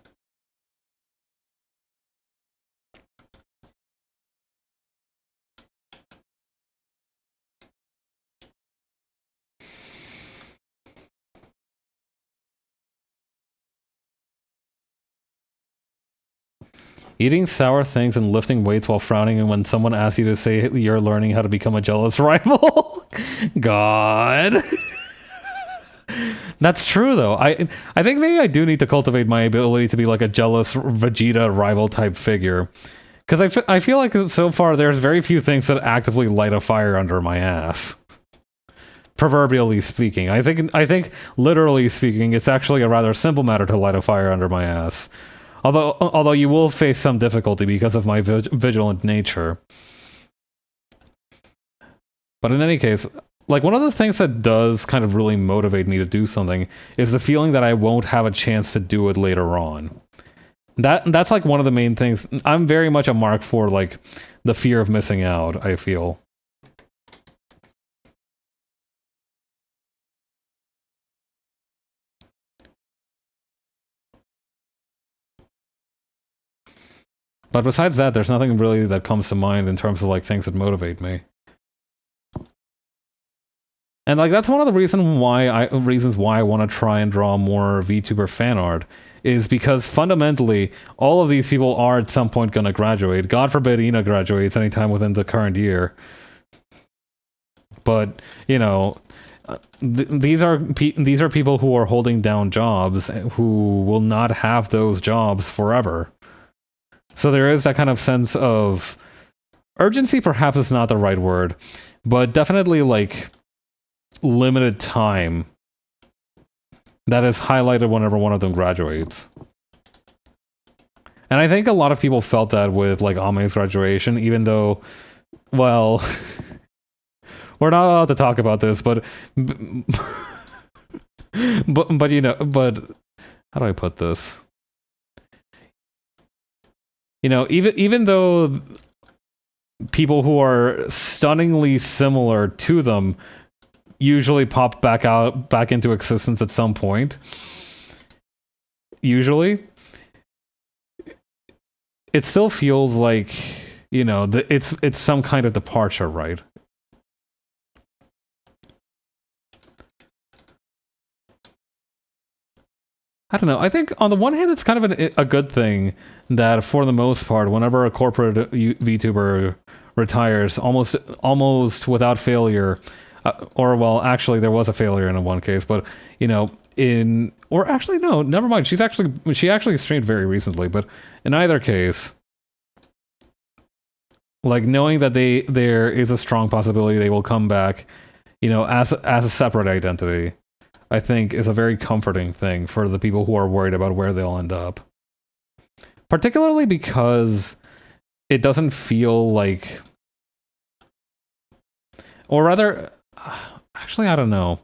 Eating sour things and lifting weights while frowning, and when someone asks you to say you're learning how to become a jealous rival. God. That's true, though. I think maybe I do need to cultivate my ability to be like a jealous Vegeta rival type figure. Because I feel like so far there's very few things that actively light a fire under my ass. Proverbially speaking. I think literally speaking, it's actually a rather simple matter to light a fire under my ass. Although you will face some difficulty because of my vigilant nature. But in any case, like, one of the things that does kind of really motivate me to do something is the feeling that I won't have a chance to do it later on. That's like one of the main things. I'm very much a mark for like the fear of missing out, I feel. But besides that, there's nothing really that comes to mind in terms of like things that motivate me. And like that's one of the reasons why I want to try and draw more VTuber fan art is because fundamentally all of these people are at some point going to graduate. God forbid Ina graduates anytime within the current year. But you know, these are people who are holding down jobs who will not have those jobs forever. So there is that kind of sense of urgency. Perhaps is not the right word, but definitely like limited time that is highlighted whenever one of them graduates. And I think a lot of people felt that with like Ame's graduation, even though, well, we're not allowed to talk about this, but you know, but how do I put this? You know, even though people who are stunningly similar to them usually pop back into existence at some point. Usually, it still feels like, you know, it's some kind of departure, right? I don't know. I think on the one hand, it's kind of a good thing that for the most part, whenever a corporate VTuber retires, almost without failure. Or well, actually, there was a failure in one case, but you know, or actually no, never mind. She actually streamed very recently, but in either case, like knowing that there is a strong possibility they will come back, you know, as a separate identity, I think is a very comforting thing for the people who are worried about where they'll end up. Particularly because it doesn't feel like, or rather. Actually, I don't know.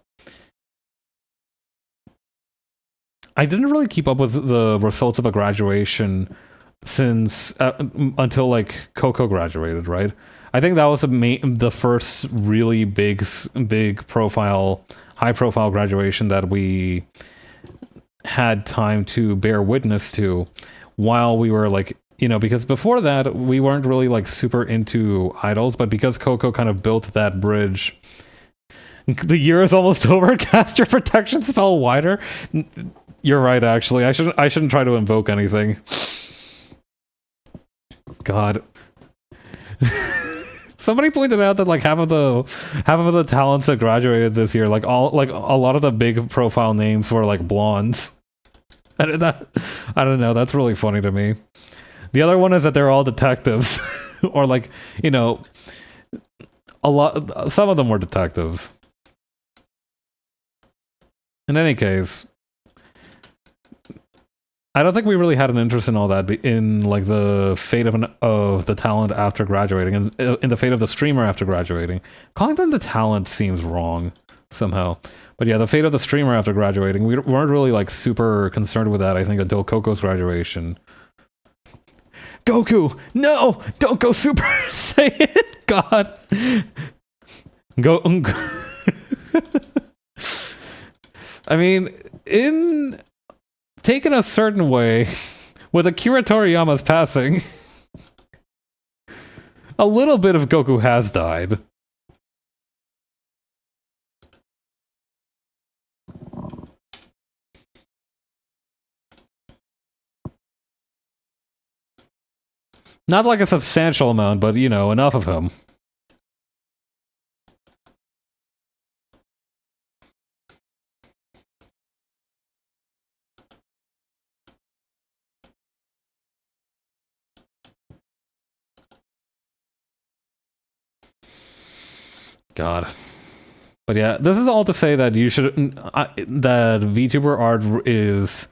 I didn't really keep up with the results of a graduation since until like Coco graduated, right? I think that was the first really big high profile graduation that we had time to bear witness to while we were like, you know, because before that we weren't really like super into idols, but because Coco kind of built that bridge. The year is almost over. Cast your protection spell wider. You're right, actually. I shouldn't try to invoke anything. God. Somebody pointed out that like half of the talents that graduated this year, like a lot of the big profile names were like blondes. And I don't know. That's really funny to me. The other one is that they're all detectives, or like, you know, some of them were detectives. In any case, I don't think we really had an interest in all that, in like the fate of the talent after graduating, and in the fate of the streamer after graduating. Calling them the talent seems wrong somehow. But yeah, the fate of the streamer after graduating, we weren't really like super concerned with that, I think, until Coco's graduation. Goku, no, don't go Super Saiyan, God. Go. I mean, in taken a certain way, with Akira Toriyama's passing, a little bit of Goku has died. Not like a substantial amount, but, you know, enough of him. God. But yeah, this is all to say that you should that VTuber art is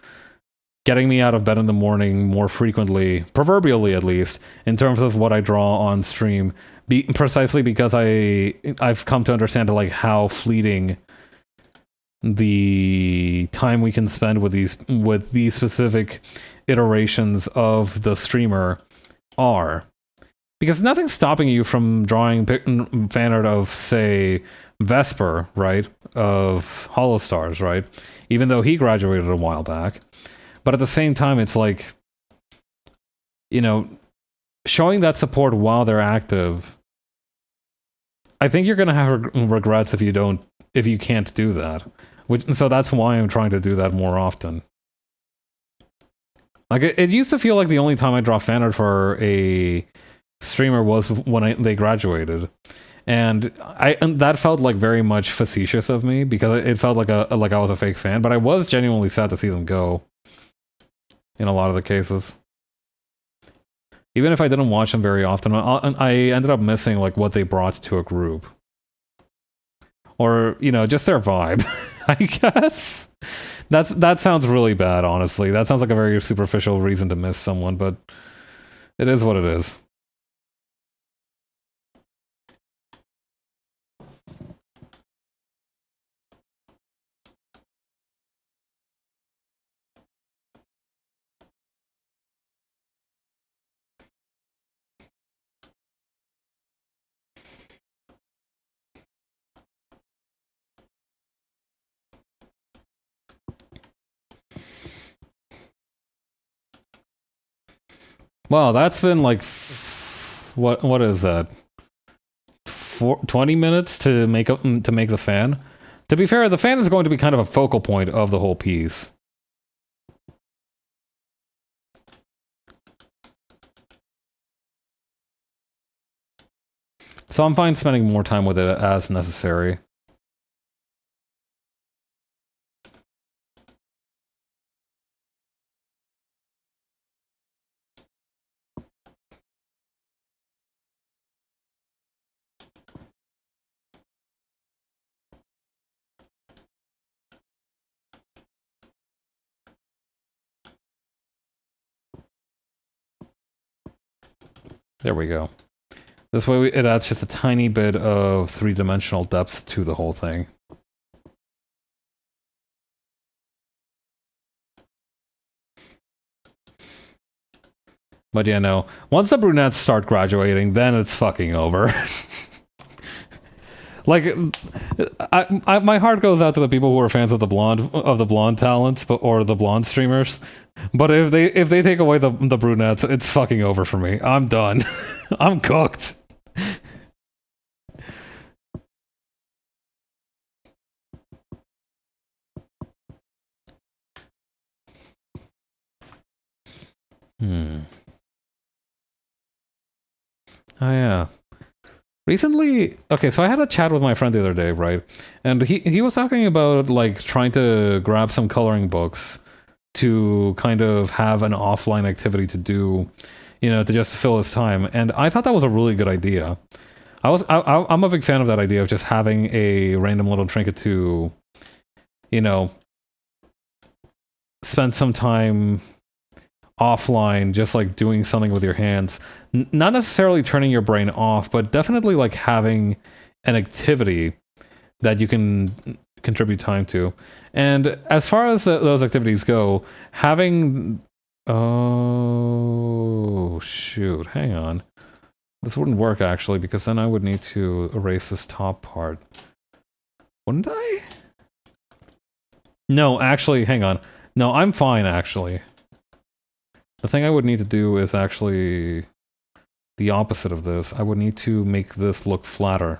getting me out of bed in the morning more frequently, proverbially at least, in terms of what I draw on stream. Precisely because I've come to understand like how fleeting the time we can spend with these specific iterations of the streamer are. Because nothing's stopping you from drawing fan art of, say, Vesper, right? Of Hollow Stars, right? Even though he graduated a while back. But at the same time, it's like, you know, showing that support while they're active, I think you're gonna have regrets if you can't do that. So that's why I'm trying to do that more often. Like it used to feel like the only time I draw fan art for a streamer was when they graduated, and that felt like very much facetious of me because it felt like I was a fake fan. But I was genuinely sad to see them go. In a lot of the cases, even if I didn't watch them very often, I ended up missing like what they brought to a group, or just their vibe. I guess that sounds really bad. Honestly, that sounds like a very superficial reason to miss someone, but it is what it is. Wow, that's been like what is that? 20 minutes to make the fan. To be fair, the fan is going to be kind of a focal point of the whole piece. So I'm fine spending more time with it as necessary. There we go. This way it adds just a tiny bit of three-dimensional depth to the whole thing. But yeah, no. Once the brunettes start graduating, then it's fucking over. Like, my heart goes out to the people who are fans of the blonde talents, or the blonde streamers. But if they take away the brunettes, it's fucking over for me. I'm done. I'm cooked. Oh yeah. Recently, okay, so I had a chat with my friend the other day, right? And he was talking about like trying to grab some coloring books to kind of have an offline activity to do, to just fill his time. And I thought that was a really good idea. I'm a big fan of that idea of just having a random little trinket to, spend some time offline, just like doing something with your hands. Not necessarily turning your brain off, but definitely like having an activity that you can contribute time to. And as far as those activities go, having... Oh, shoot. Hang on. This wouldn't work, actually, because then I would need to erase this top part. Wouldn't I? No, actually, hang on. No, I'm fine, actually. The thing I would need to do is actually the opposite of this. I would need to make this look flatter.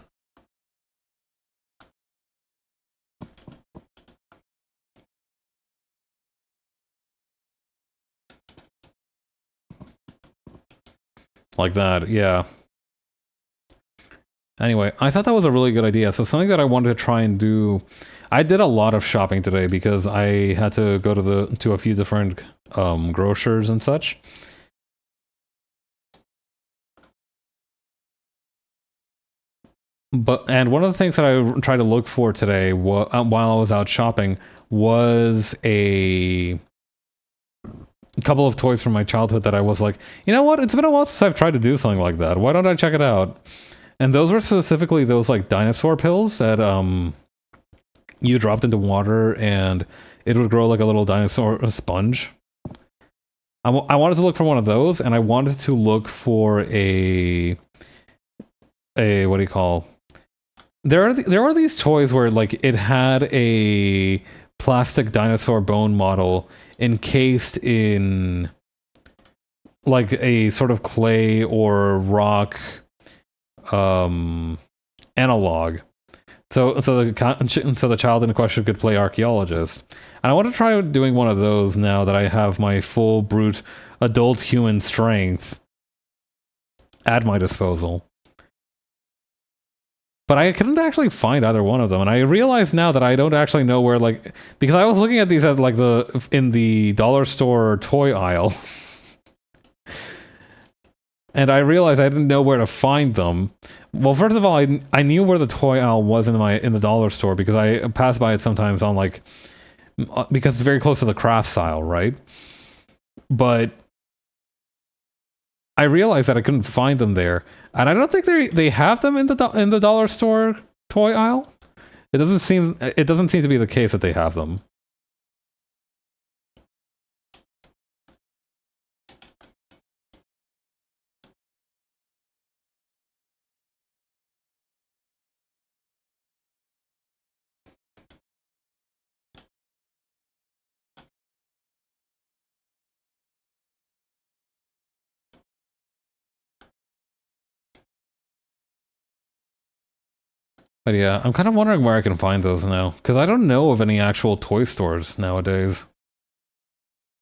Like that, yeah. Anyway, I thought that was a really good idea. So something that I wanted to try and do... I did a lot of shopping today because I had to go to a few different grocers and such. And one of the things that I tried to look for today while I was out shopping was a couple of toys from my childhood that I was like, you know what? It's been a while since I've tried to do something like that. Why don't I check it out? And those were specifically those like dinosaur pills that you dropped into water and it would grow like a little dinosaur sponge. I wanted to look for one of those, and I wanted to look for a what do you call? There are these toys where like it had a plastic dinosaur bone model encased in like a sort of clay or rock analog. So the child in question could play archaeologist. And I want to try doing one of those now that I have my full brute adult human strength at my disposal. But I couldn't actually find either one of them, and I realize now that I don't actually know where, like, because I was looking at these at like in the dollar store toy aisle, and I realized I didn't know where to find them. Well, first of all, I knew where the toy aisle was in the dollar store because I pass by it sometimes on like because it's very close to the crafts aisle, right? But I realized that I couldn't find them there, and I don't think they have them in the dollar store toy aisle. It doesn't seem to be the case that they have them. But yeah, I'm kind of wondering where I can find those now, because I don't know of any actual toy stores nowadays.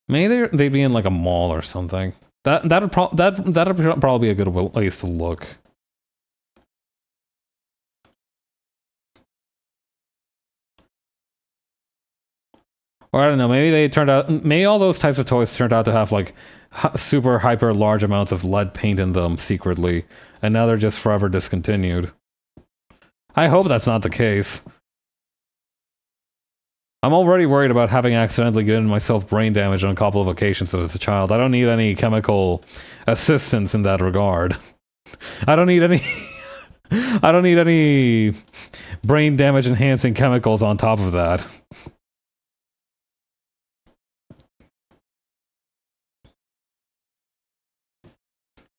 Maybe they'd be in like a mall or something. That'd probably be a good place to look. Or I don't know, maybe all those types of toys turned out to have like super hyper large amounts of lead paint in them secretly, and now they're just forever discontinued. I hope that's not the case. I'm already worried about having accidentally given myself brain damage on a couple of occasions as a child. I don't need any chemical assistance in that regard. I don't need any I don't need any brain damage enhancing chemicals on top of that.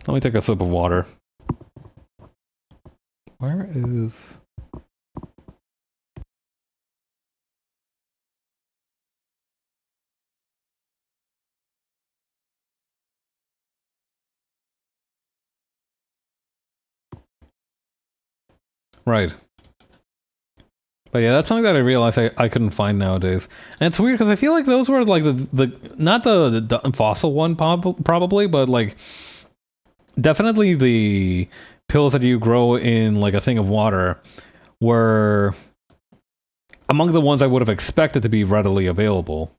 Let me take a sip of water. Where is... Right. But yeah, that's something that I realized I couldn't find nowadays. And it's weird because I feel like those were like not the fossil one probably, but like definitely the pills that you grow in like a thing of water were among the ones I would have expected to be readily available.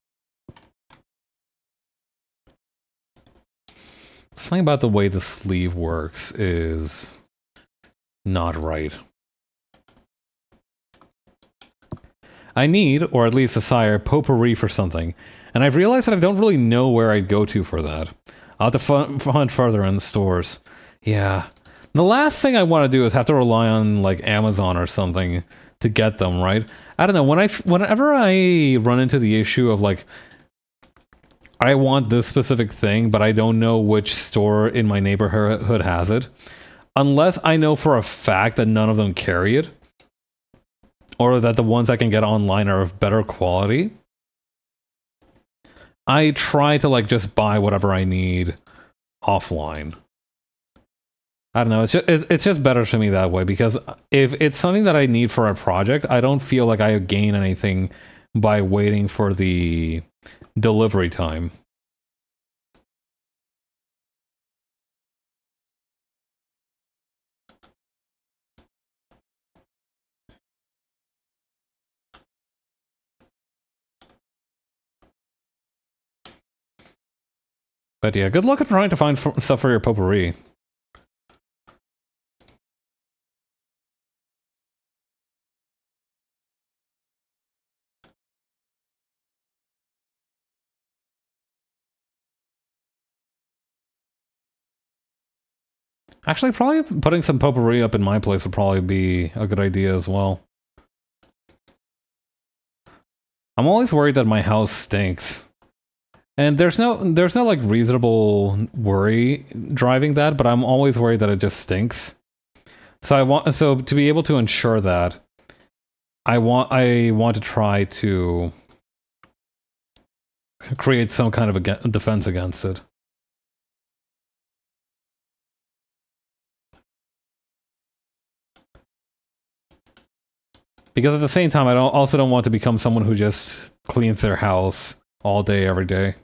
Something about the way the sleeve works is not right. I need, or at least desire, potpourri for something, and I've realized that I don't really know where I'd go to for that. I'll have to hunt further in the stores. Yeah. The last thing I want to do is have to rely on, like, Amazon or something to get them, right? I don't know, whenever I run into the issue of, like, I want this specific thing, but I don't know which store in my neighborhood has it, unless I know for a fact that none of them carry it, or that the ones I can get online are of better quality, I try to like just buy whatever I need offline. I don't know, it's just better to me that way, because if it's something that I need for a project, I don't feel like I gain anything by waiting for the delivery time. But yeah, good luck at trying to find stuff for your potpourri. Actually, probably putting some potpourri up in my place would probably be a good idea as well. I'm always worried that my house stinks. And there's no like reasonable worry driving that, but I'm always worried that it just stinks. So to be able to ensure that, I want to try to create some kind of a defense against it. Because at the same time, I also don't want to become someone who just cleans their house all day, every day.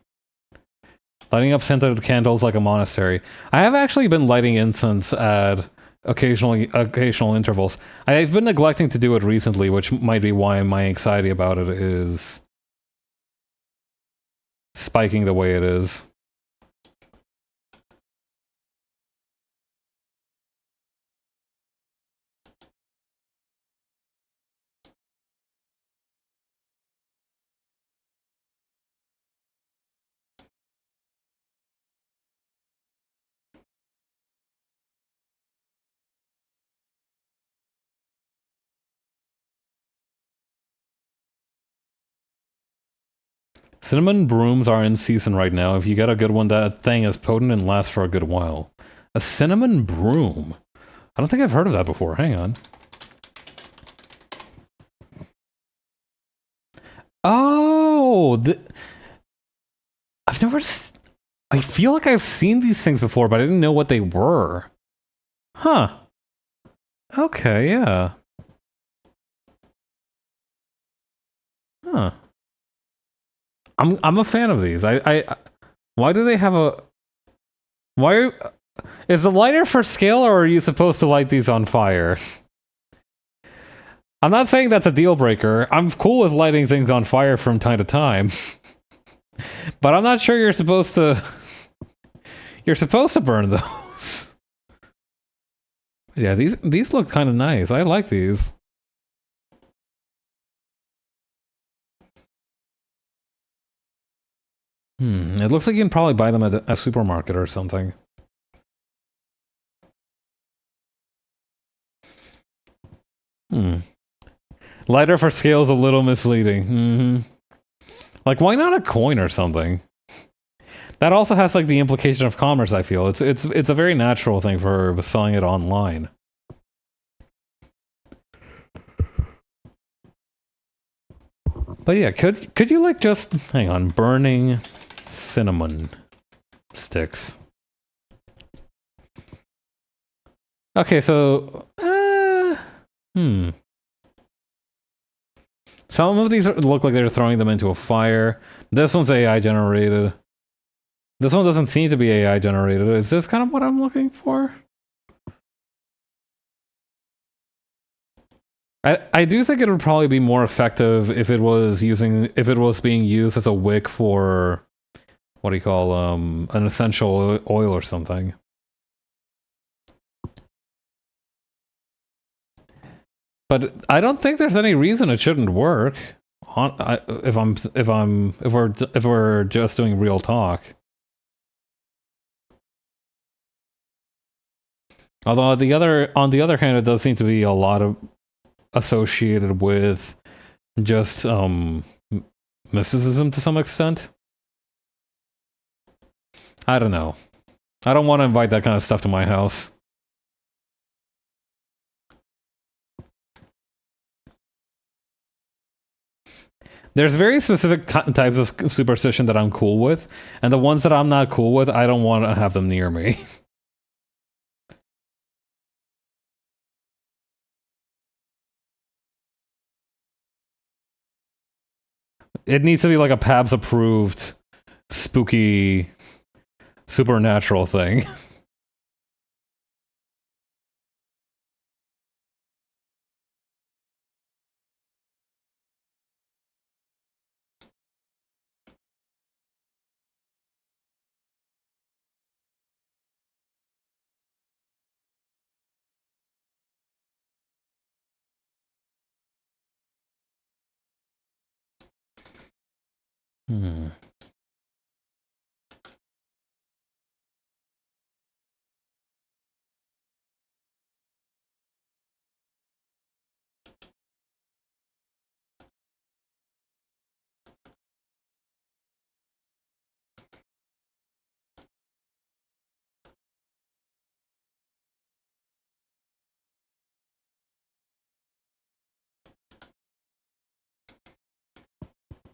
Lighting up scented candles like a monastery. I have actually been lighting incense at occasional intervals. I've been neglecting to do it recently, which might be why my anxiety about it is spiking the way it is. Cinnamon brooms are in season right now. If you get a good one, that thing is potent and lasts for a good while. A cinnamon broom? I don't think I've heard of that before. Hang on. Oh! I've never... I feel like I've seen these things before, but I didn't know what they were. Huh. Okay, yeah. Huh. I'm a fan of these. Why do they have a... Why... Is the lighter for scale, or are you supposed to light these on fire? I'm not saying that's a deal breaker. I'm cool with lighting things on fire from time to time. But I'm not sure you're supposed to... You're supposed to burn those. Yeah, these look kind of nice. I like these. It looks like you can probably buy them at a supermarket or something. Lighter for scale is a little misleading. Like, why not a coin or something? That also has like the implication of commerce, I feel. It's a very natural thing for selling it online. But yeah, could you like just hang on, burning cinnamon sticks. Okay, so some of these look like they're throwing them into a fire. This one's AI generated. This one doesn't seem to be AI generated. Is this kind of what I'm looking for? I do think it would probably be more effective if it was being used as a wick for what do you call an essential oil or something. But I don't think there's any reason it shouldn't work. If we're just doing real talk. Although on the other hand, it does seem to be a lot of associated with just mysticism to some extent. I don't know. I don't want to invite that kind of stuff to my house. There's very specific types of superstition that I'm cool with, and the ones that I'm not cool with, I don't want to have them near me. It needs to be like a PABS approved, spooky, supernatural thing.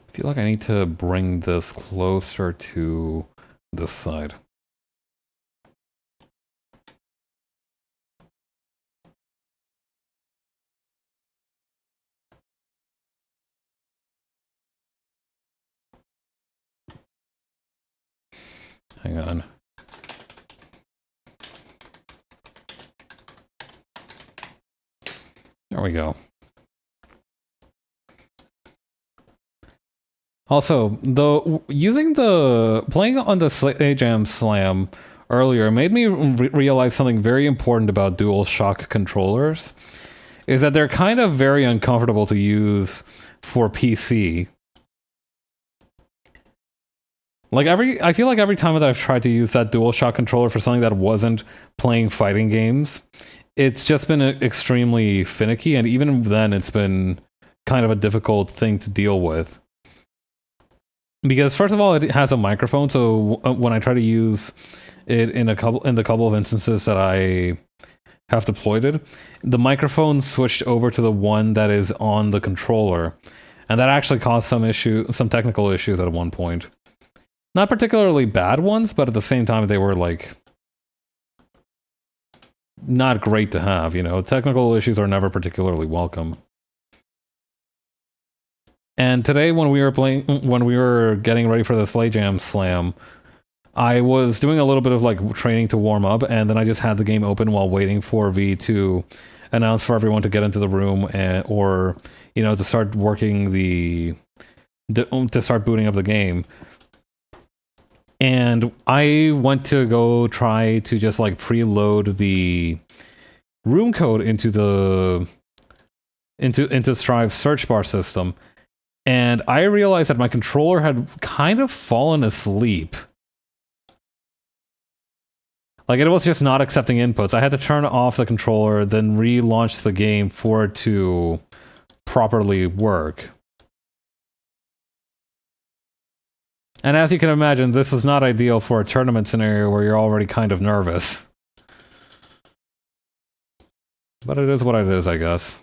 I feel like I need to bring this closer to this side. Hang on. There we go. Also, playing on the Sledge Jam Slam earlier made me realize something very important about DualShock controllers, is that they're kind of very uncomfortable to use for PC. Like I feel like every time that I've tried to use that DualShock controller for something that wasn't playing fighting games, it's just been extremely finicky, and even then it's been kind of a difficult thing to deal with. Because first of all, it has a microphone, so when I try to use it in the couple of instances that I have deployed it, the microphone switched over to the one that is on the controller, and that actually caused some technical issues at one point. Not particularly bad ones, but at the same time they were like not great to have, you know. Technical issues are never particularly welcome. And today when we were getting ready for the Sledge Jam Slam, I was doing a little bit of like training to warm up, and then I just had the game open while waiting for V to announce for everyone to get into the room, or you know, to start working to start booting up the game. And I went to go try to just like preload the room code into Strive's search bar system, and I realized that my controller had kind of fallen asleep. Like, it was just not accepting inputs. I had to turn off the controller, then relaunch the game for it to properly work. And as you can imagine, this is not ideal for a tournament scenario where you're already kind of nervous. But it is what it is, I guess.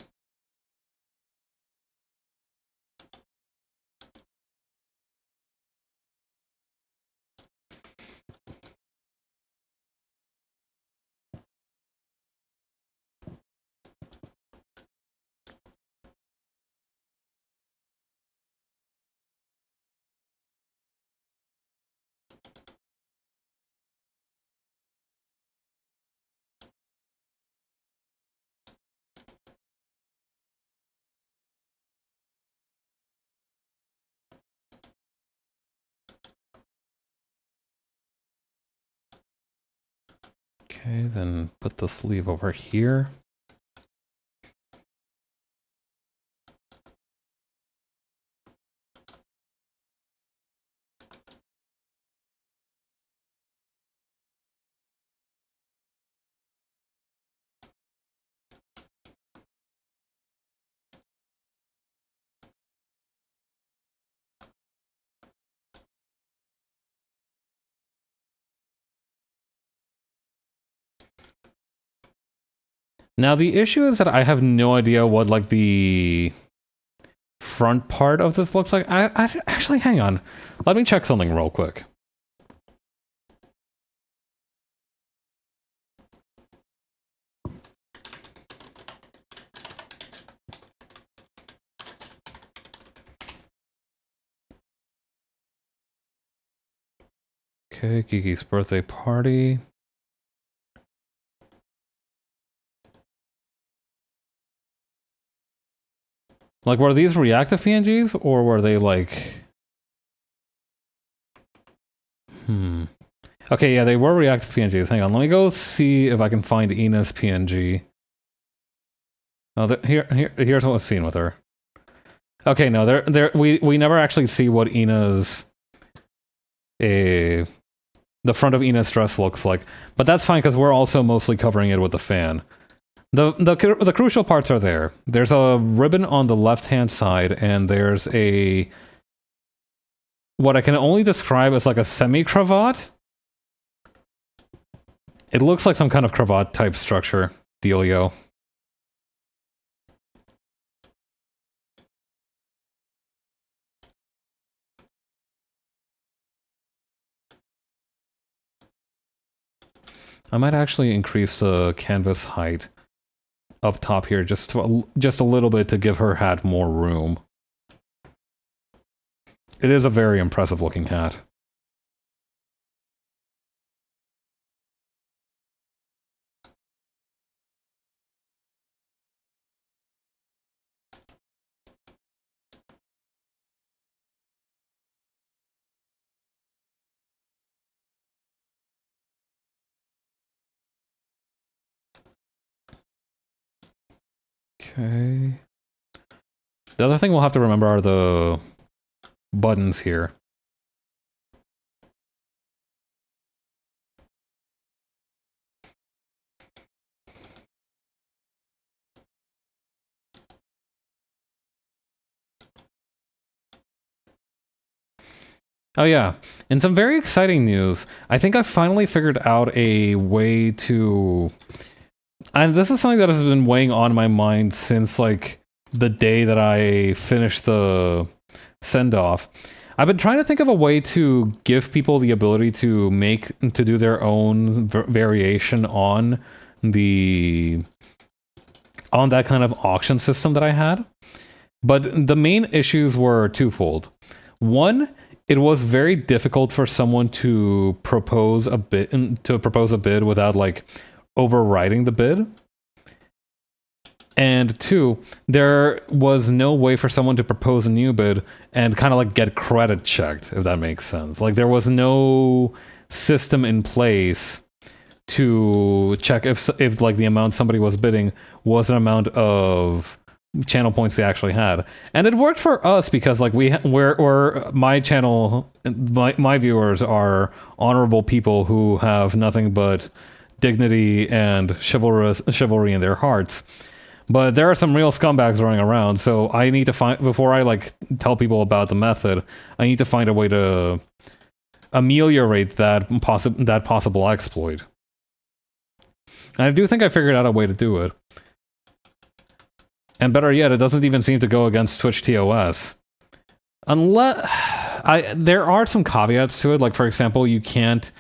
Okay, then put the sleeve over here. Now, the issue is that I have no idea what, like, the front part of this looks like. I actually, hang on. Let me check something real quick. Okay, Gigi's birthday party. Like, were these reactive PNGs, or were they, like... Okay, yeah, they were reactive PNGs. Hang on, let me go see if I can find Ina's PNG. Oh, here's what was seen with her. Okay, no, we never actually see what Ina's... the front of Ina's dress looks like. But that's fine, because we're also mostly covering it with the fan. The crucial parts are there. There's a ribbon on the left-hand side, and there's what I can only describe as like a semi-cravat. It looks like some kind of cravat-type structure, dealio. I might actually increase the canvas height up top here just a little bit to give her hat more room. It is a very impressive looking hat. Okay. The other thing we'll have to remember are the buttons here. Oh yeah, and some very exciting news. I think I finally figured out a way to... And this is something that has been weighing on my mind since, like, the day that I finished the send-off. I've been trying to think of a way to give people the ability to do their own variation on that kind of auction system that I had. But the main issues were twofold. One, it was very difficult for someone to propose a bid without like overriding the bid. And two, there was no way for someone to propose a new bid and kind of like get credit checked, if that makes sense. Like there was no system in place to check if like the amount somebody was bidding was an amount of channel points they actually had. And it worked for us because like we're my channel, my viewers are honorable people who have nothing but dignity and chivalry in their hearts. But there are some real scumbags running around, so I need to find, before I like tell people about the method, I need to find a way to ameliorate that possible exploit. And I do think I figured out a way to do it. And better yet, it doesn't even seem to go against Twitch TOS. Unless... there are some caveats to it, like for example, you can't...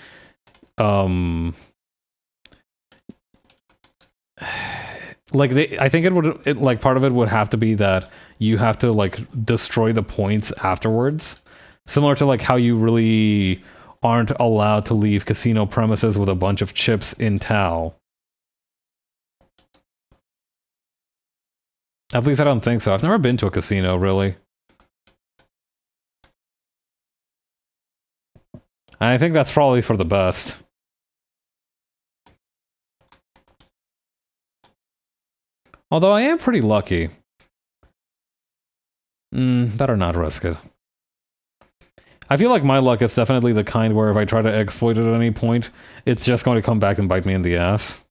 I think like part of it would have to be that you have to like destroy the points afterwards. Similar to like how you really aren't allowed to leave casino premises with a bunch of chips in Tau. At least I don't think so. I've never been to a casino, really. And I think that's probably for the best. Although I am pretty lucky. Better not risk it. I feel like my luck is definitely the kind where if I try to exploit it at any point, it's just going to come back and bite me in the ass.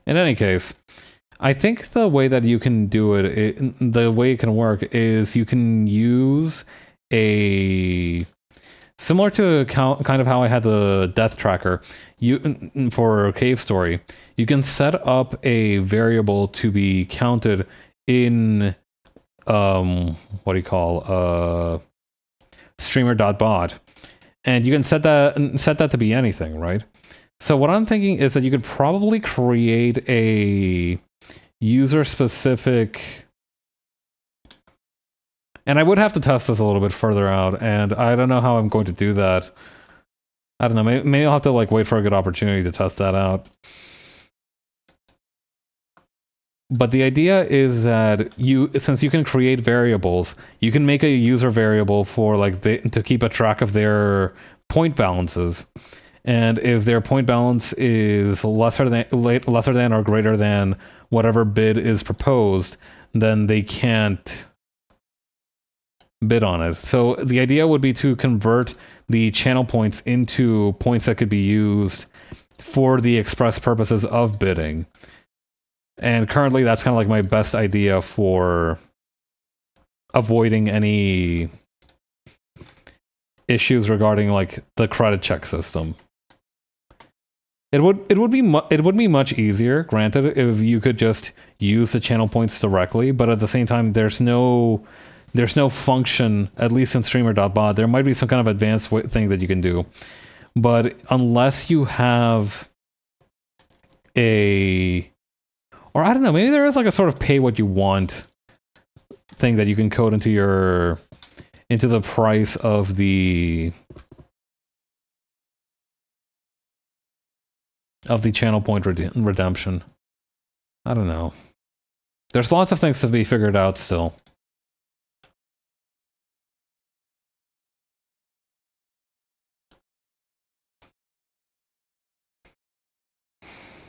In any case, I think the way that you can do the way it can work is you can use a... Similar to kind of how I had the death tracker, for Cave Story, you can set up a variable to be counted in what do you call streamer.bot, and you can set that to be anything, right? So what I'm thinking is that you could probably create a user-specific... And I would have to test this a little bit further out, and I don't know how I'm going to do that. I don't know, maybe I'll have to like wait for a good opportunity to test that out. But the idea is that since you can create variables, you can make a user variable for like to keep a track of their point balances. And if their point balance is lesser than or greater than whatever bid is proposed, then they can't bid on it. So the idea would be to convert the channel points into points that could be used for the express purposes of bidding. And currently that's kind of like my best idea for avoiding any issues regarding like the credit check system. It would be much easier, granted, if you could just use the channel points directly, but at the same time there's no function, at least in streamer.bot. There might be some kind of advanced thing that you can do. But unless you have or I don't know, maybe there is like a sort of pay what you want thing that you can code into the price of the channel point redemption. I don't know. There's lots of things to be figured out still.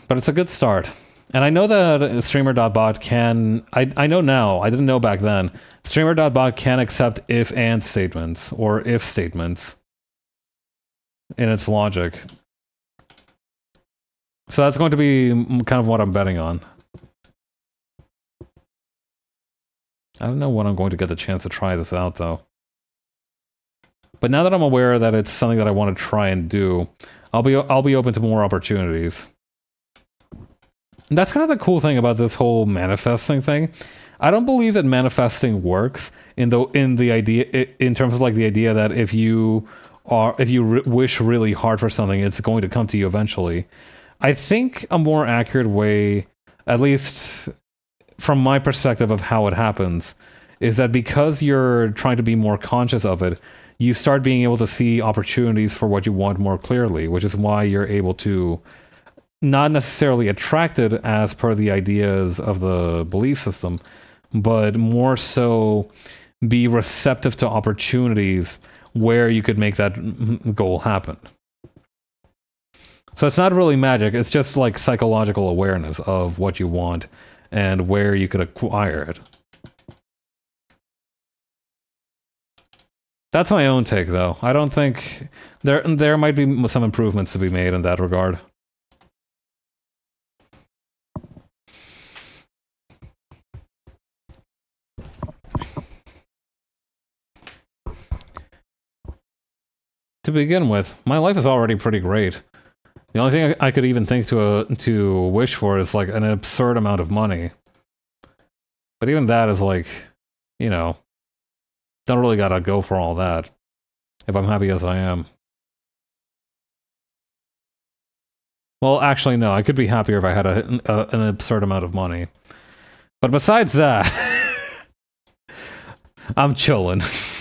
But it's a good start. And I know that streamer.bot can... I know now, I didn't know back then, streamer.bot can accept if-and statements, or if statements, in its logic. So that's going to be kind of what I'm betting on. I don't know when I'm going to get the chance to try this out, though. But now that I'm aware that it's something that I want to try and do, I'll be open to more opportunities. And that's kind of the cool thing about this whole manifesting thing. I don't believe that manifesting works in the idea in terms of like the idea that if you wish really hard for something, it's going to come to you eventually. I think a more accurate way, at least from my perspective of how it happens, is that because you're trying to be more conscious of it, you start being able to see opportunities for what you want more clearly, which is why you're able to not necessarily attract it as per the ideas of the belief system, but more so be receptive to opportunities where you could make that goal happen. So it's not really magic, it's just like psychological awareness of what you want and where you could acquire it. That's my own take, though. I don't think... There might be some improvements to be made in that regard. To begin with, my life is already pretty great. The only thing I could even think to wish for is like an absurd amount of money. But even that is like, you know, don't really gotta go for all that if I'm happy as I am. Well, actually, no. I could be happier if I had an absurd amount of money. But besides that, I'm chillin'.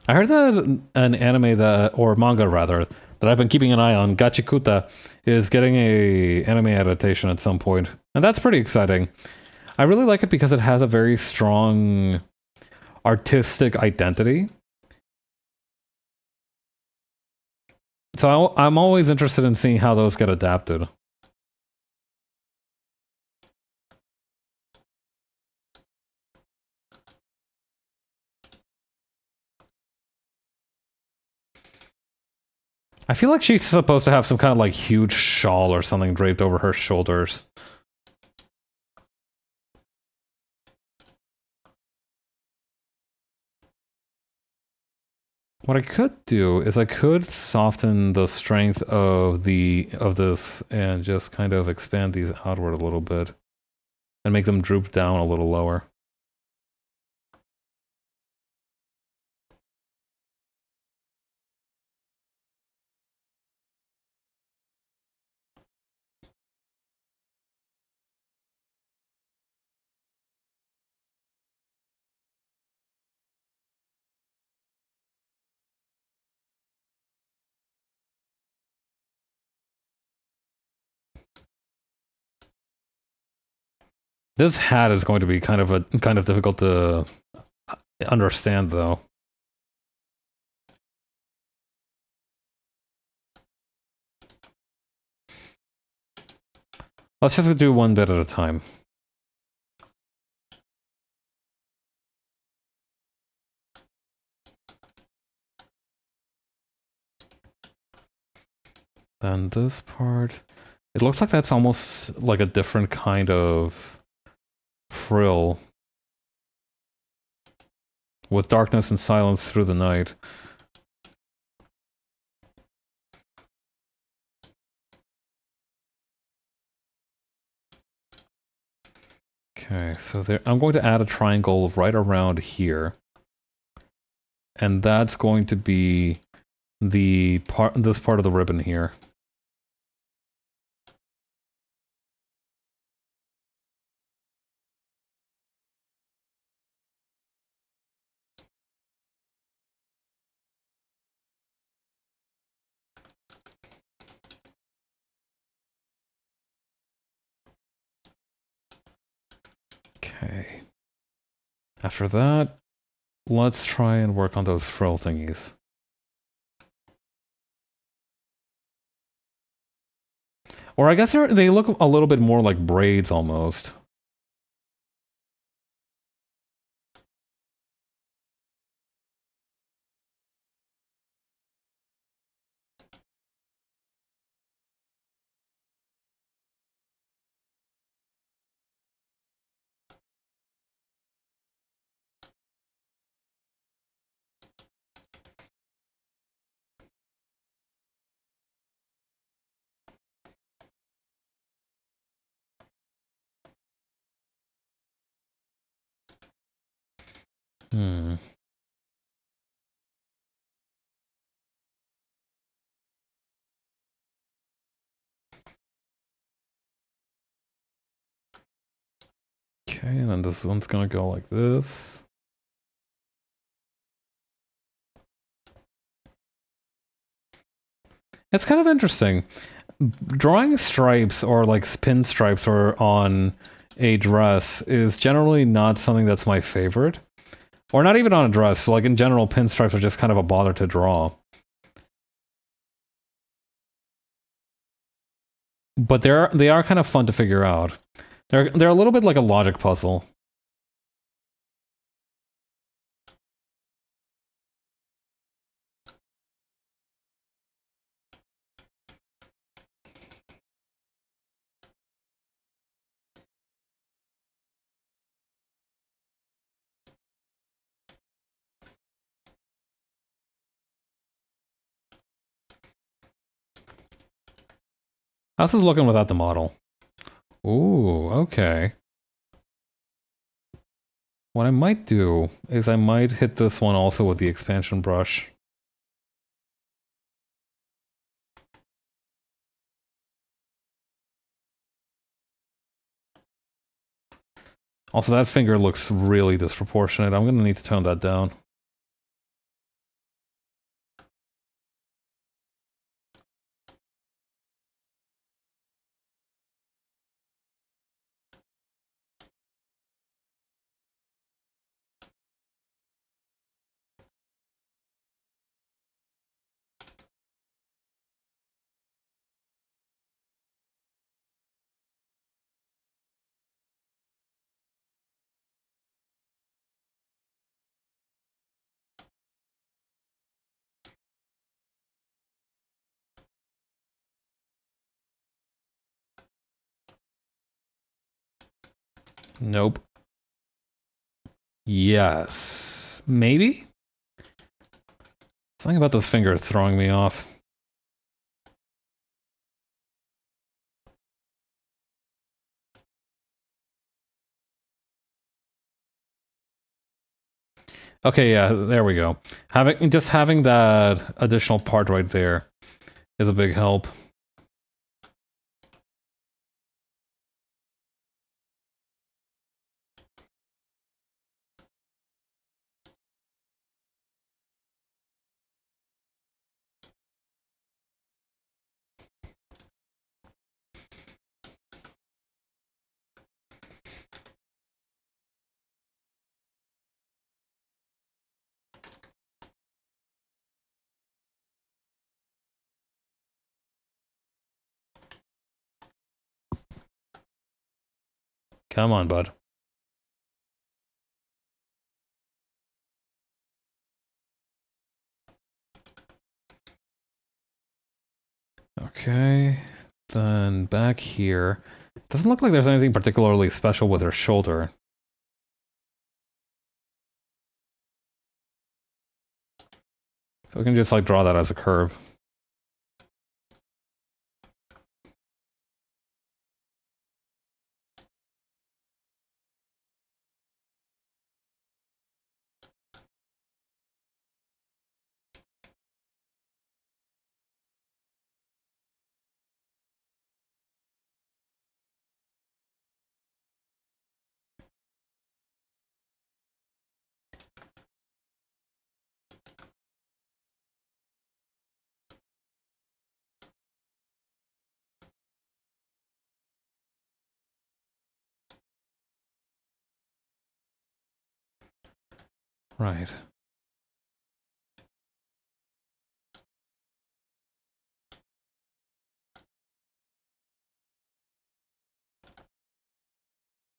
I heard that an anime or manga rather, that I've been keeping an eye on, Gachikuta, is getting a anime adaptation at some point. And that's pretty exciting. I really like it because it has a very strong artistic identity. So I'm always interested in seeing how those get adapted. I feel like she's supposed to have some kind of like huge shawl or something draped over her shoulders. What I could do is I could soften the strength of this and just kind of expand these outward a little bit and make them droop down a little lower. This hat is going to be kind of difficult to understand, though. Let's just do one bit at a time. Then this part... It looks like that's almost like a different kind of frill. With darkness and silence through the night. Okay, so there, I'm going to add a triangle right around here. And that's going to be this part of the ribbon here. Okay. After that, let's try and work on those frill thingies. Or I guess they look a little bit more like braids almost. Hmm. Okay, and then this one's gonna go like this. It's kind of interesting. Drawing stripes or like pinstripes or on a dress is generally not something that's my favorite. Or not even on a dress. Like in general, pinstripes are just kind of a bother to draw. But they are kind of fun to figure out. They're a little bit like a logic puzzle. How's this looking without the model? Ooh, okay. What I might do is I might hit this one also with the expansion brush. Also, that finger looks really disproportionate. I'm gonna need to tone that down. Nope. Yes. Maybe? Something about this finger is throwing me off. Okay, yeah, there we go. Having that additional part right there is a big help. Come on, bud. Okay, then back here. Doesn't look like there's anything particularly special with her shoulder. So we can just like draw that as a curve. Right.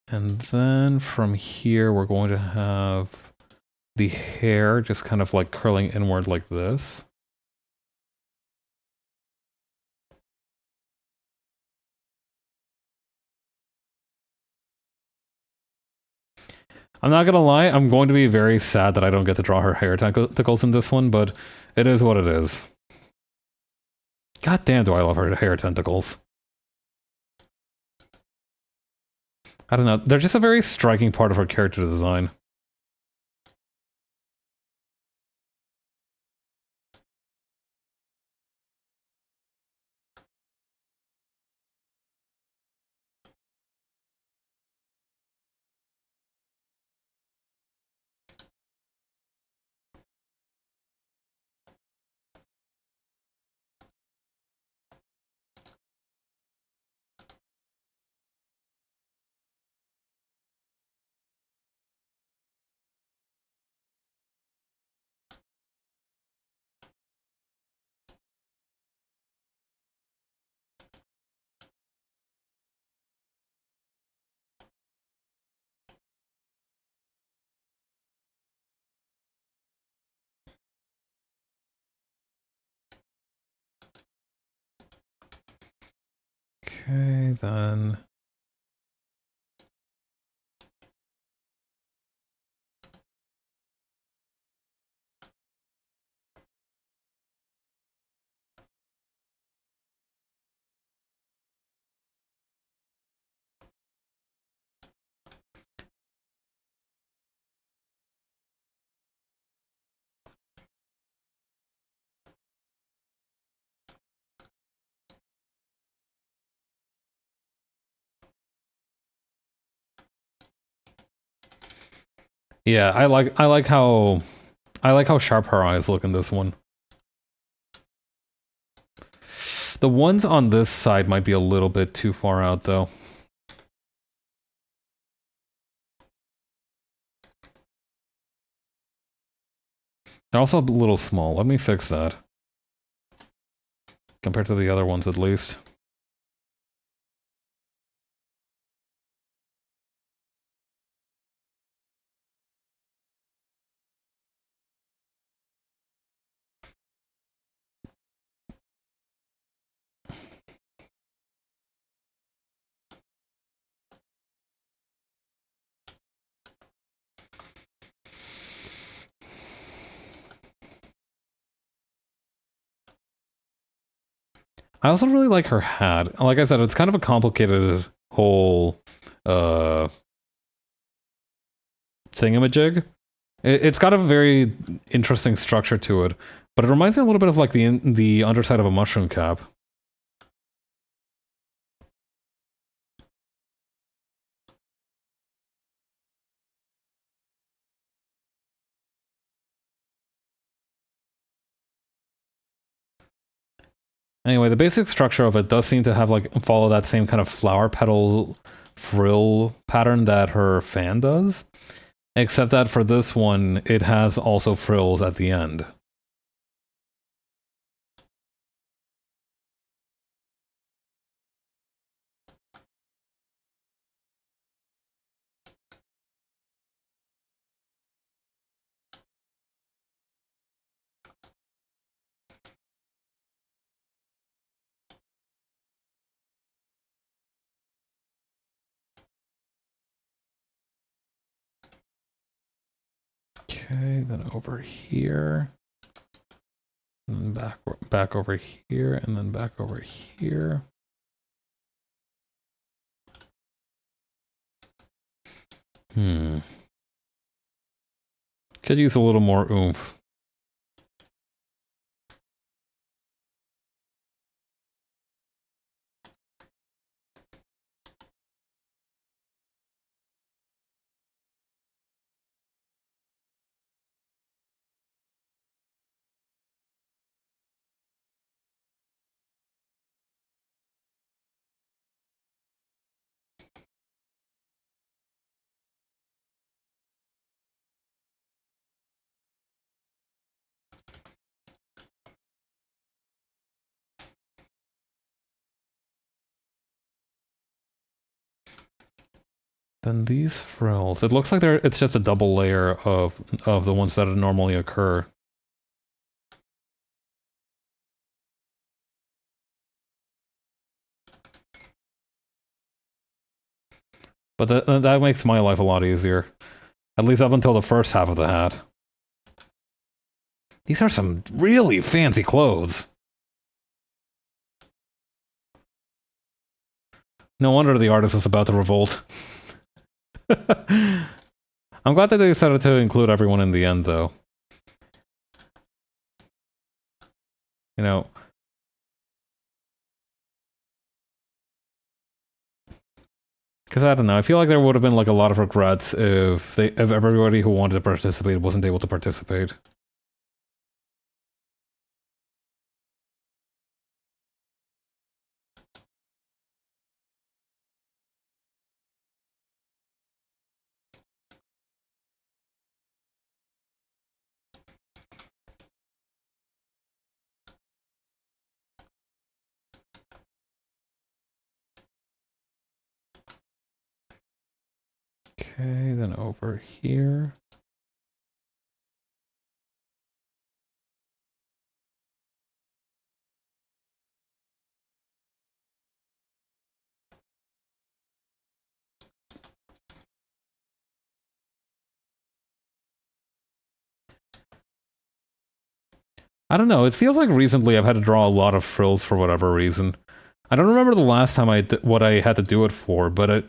And then from here, we're going to have the hair just kind of like curling inward like this. I'm not gonna lie, I'm going to be very sad that I don't get to draw her hair tentacles in this one, but it is what it is. God damn, do I love her hair tentacles. I don't know, they're just a very striking part of her character design. Okay, then... Yeah, I like how sharp her eyes look in this one. The ones on this side might be a little bit too far out, though. They're also a little small. Let me fix that. Compared to the other ones, at least. I also really like her hat. Like I said, it's kind of a complicated whole thingamajig. It's got a very interesting structure to it, but it reminds me a little bit of like the underside of a mushroom cap. Anyway, the basic structure of it does seem to have like follow that same kind of flower petal frill pattern that her fan does, except that for this one, it has also frills at the end. Okay, then over here. And back over here, and then back over here. Could use a little more oomph. Then these frills. It looks like it's just a double layer of the ones that normally occur. But that makes my life a lot easier. At least up until the first half of the hat. These are some really fancy clothes. No wonder the artist was about to revolt. I'm glad that they decided to include everyone in the end, though. You know... Because I don't know, I feel like there would have been like a lot of regrets if everybody who wanted to participate wasn't able to participate. Okay, then over here. I don't know, it feels like recently I've had to draw a lot of frills for whatever reason. I don't remember the last time what I had to do it for, but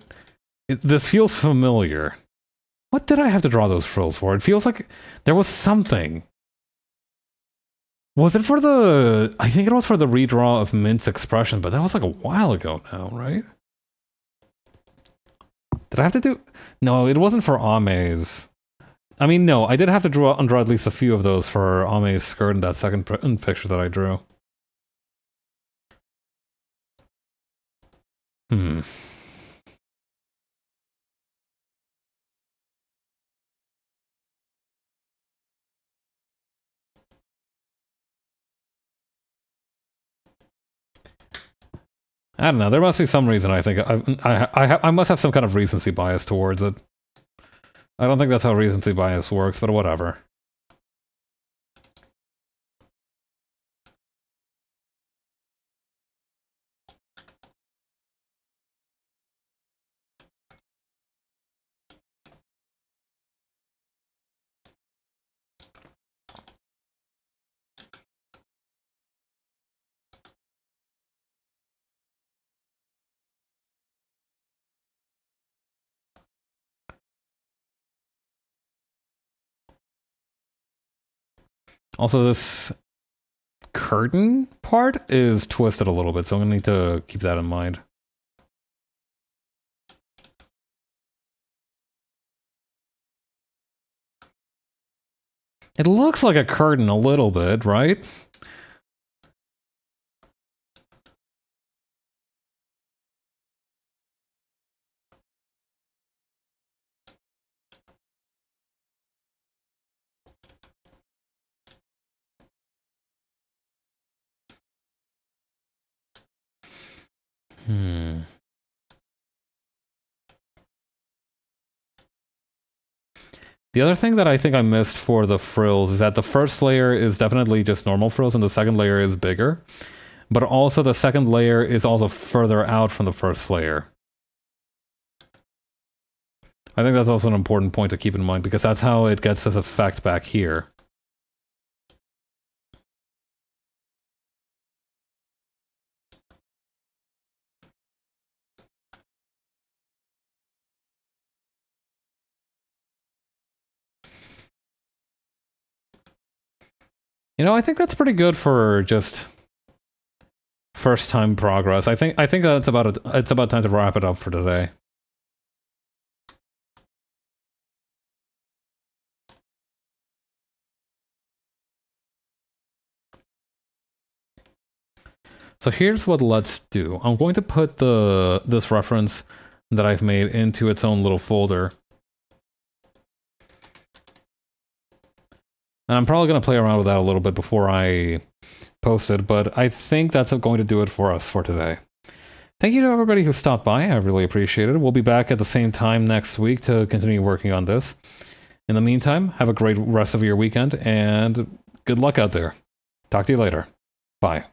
this feels familiar. What did I have to draw those frills for? It feels like there was something. Was it for the... I think it was for the redraw of Mint's expression, but that was like a while ago now, right? Did I have to do... No, it wasn't for Ame's. I mean, no, I did have to draw at least a few of those for Ame's skirt in that second picture that I drew. I don't know. There must be some reason. I think I must have some kind of recency bias towards it. I don't think that's how recency bias works, but whatever. Also, this curtain part is twisted a little bit, so I'm gonna need to keep that in mind. It looks like a curtain a little bit, right? The other thing that I think I missed for the frills is that the first layer is definitely just normal frills and the second layer is bigger. But also the second layer is also further out from the first layer. I think that's also an important point to keep in mind because that's how it gets this effect back here. You know, I think that's pretty good for just first time progress. I think that's it's about time to wrap it up for today. So here's what let's do. I'm going to put this reference that I've made into its own little folder. And I'm probably going to play around with that a little bit before I post it, but I think that's going to do it for us for today. Thank you to everybody who stopped by. I really appreciate it. We'll be back at the same time next week to continue working on this. In the meantime, have a great rest of your weekend, and good luck out there. Talk to you later. Bye.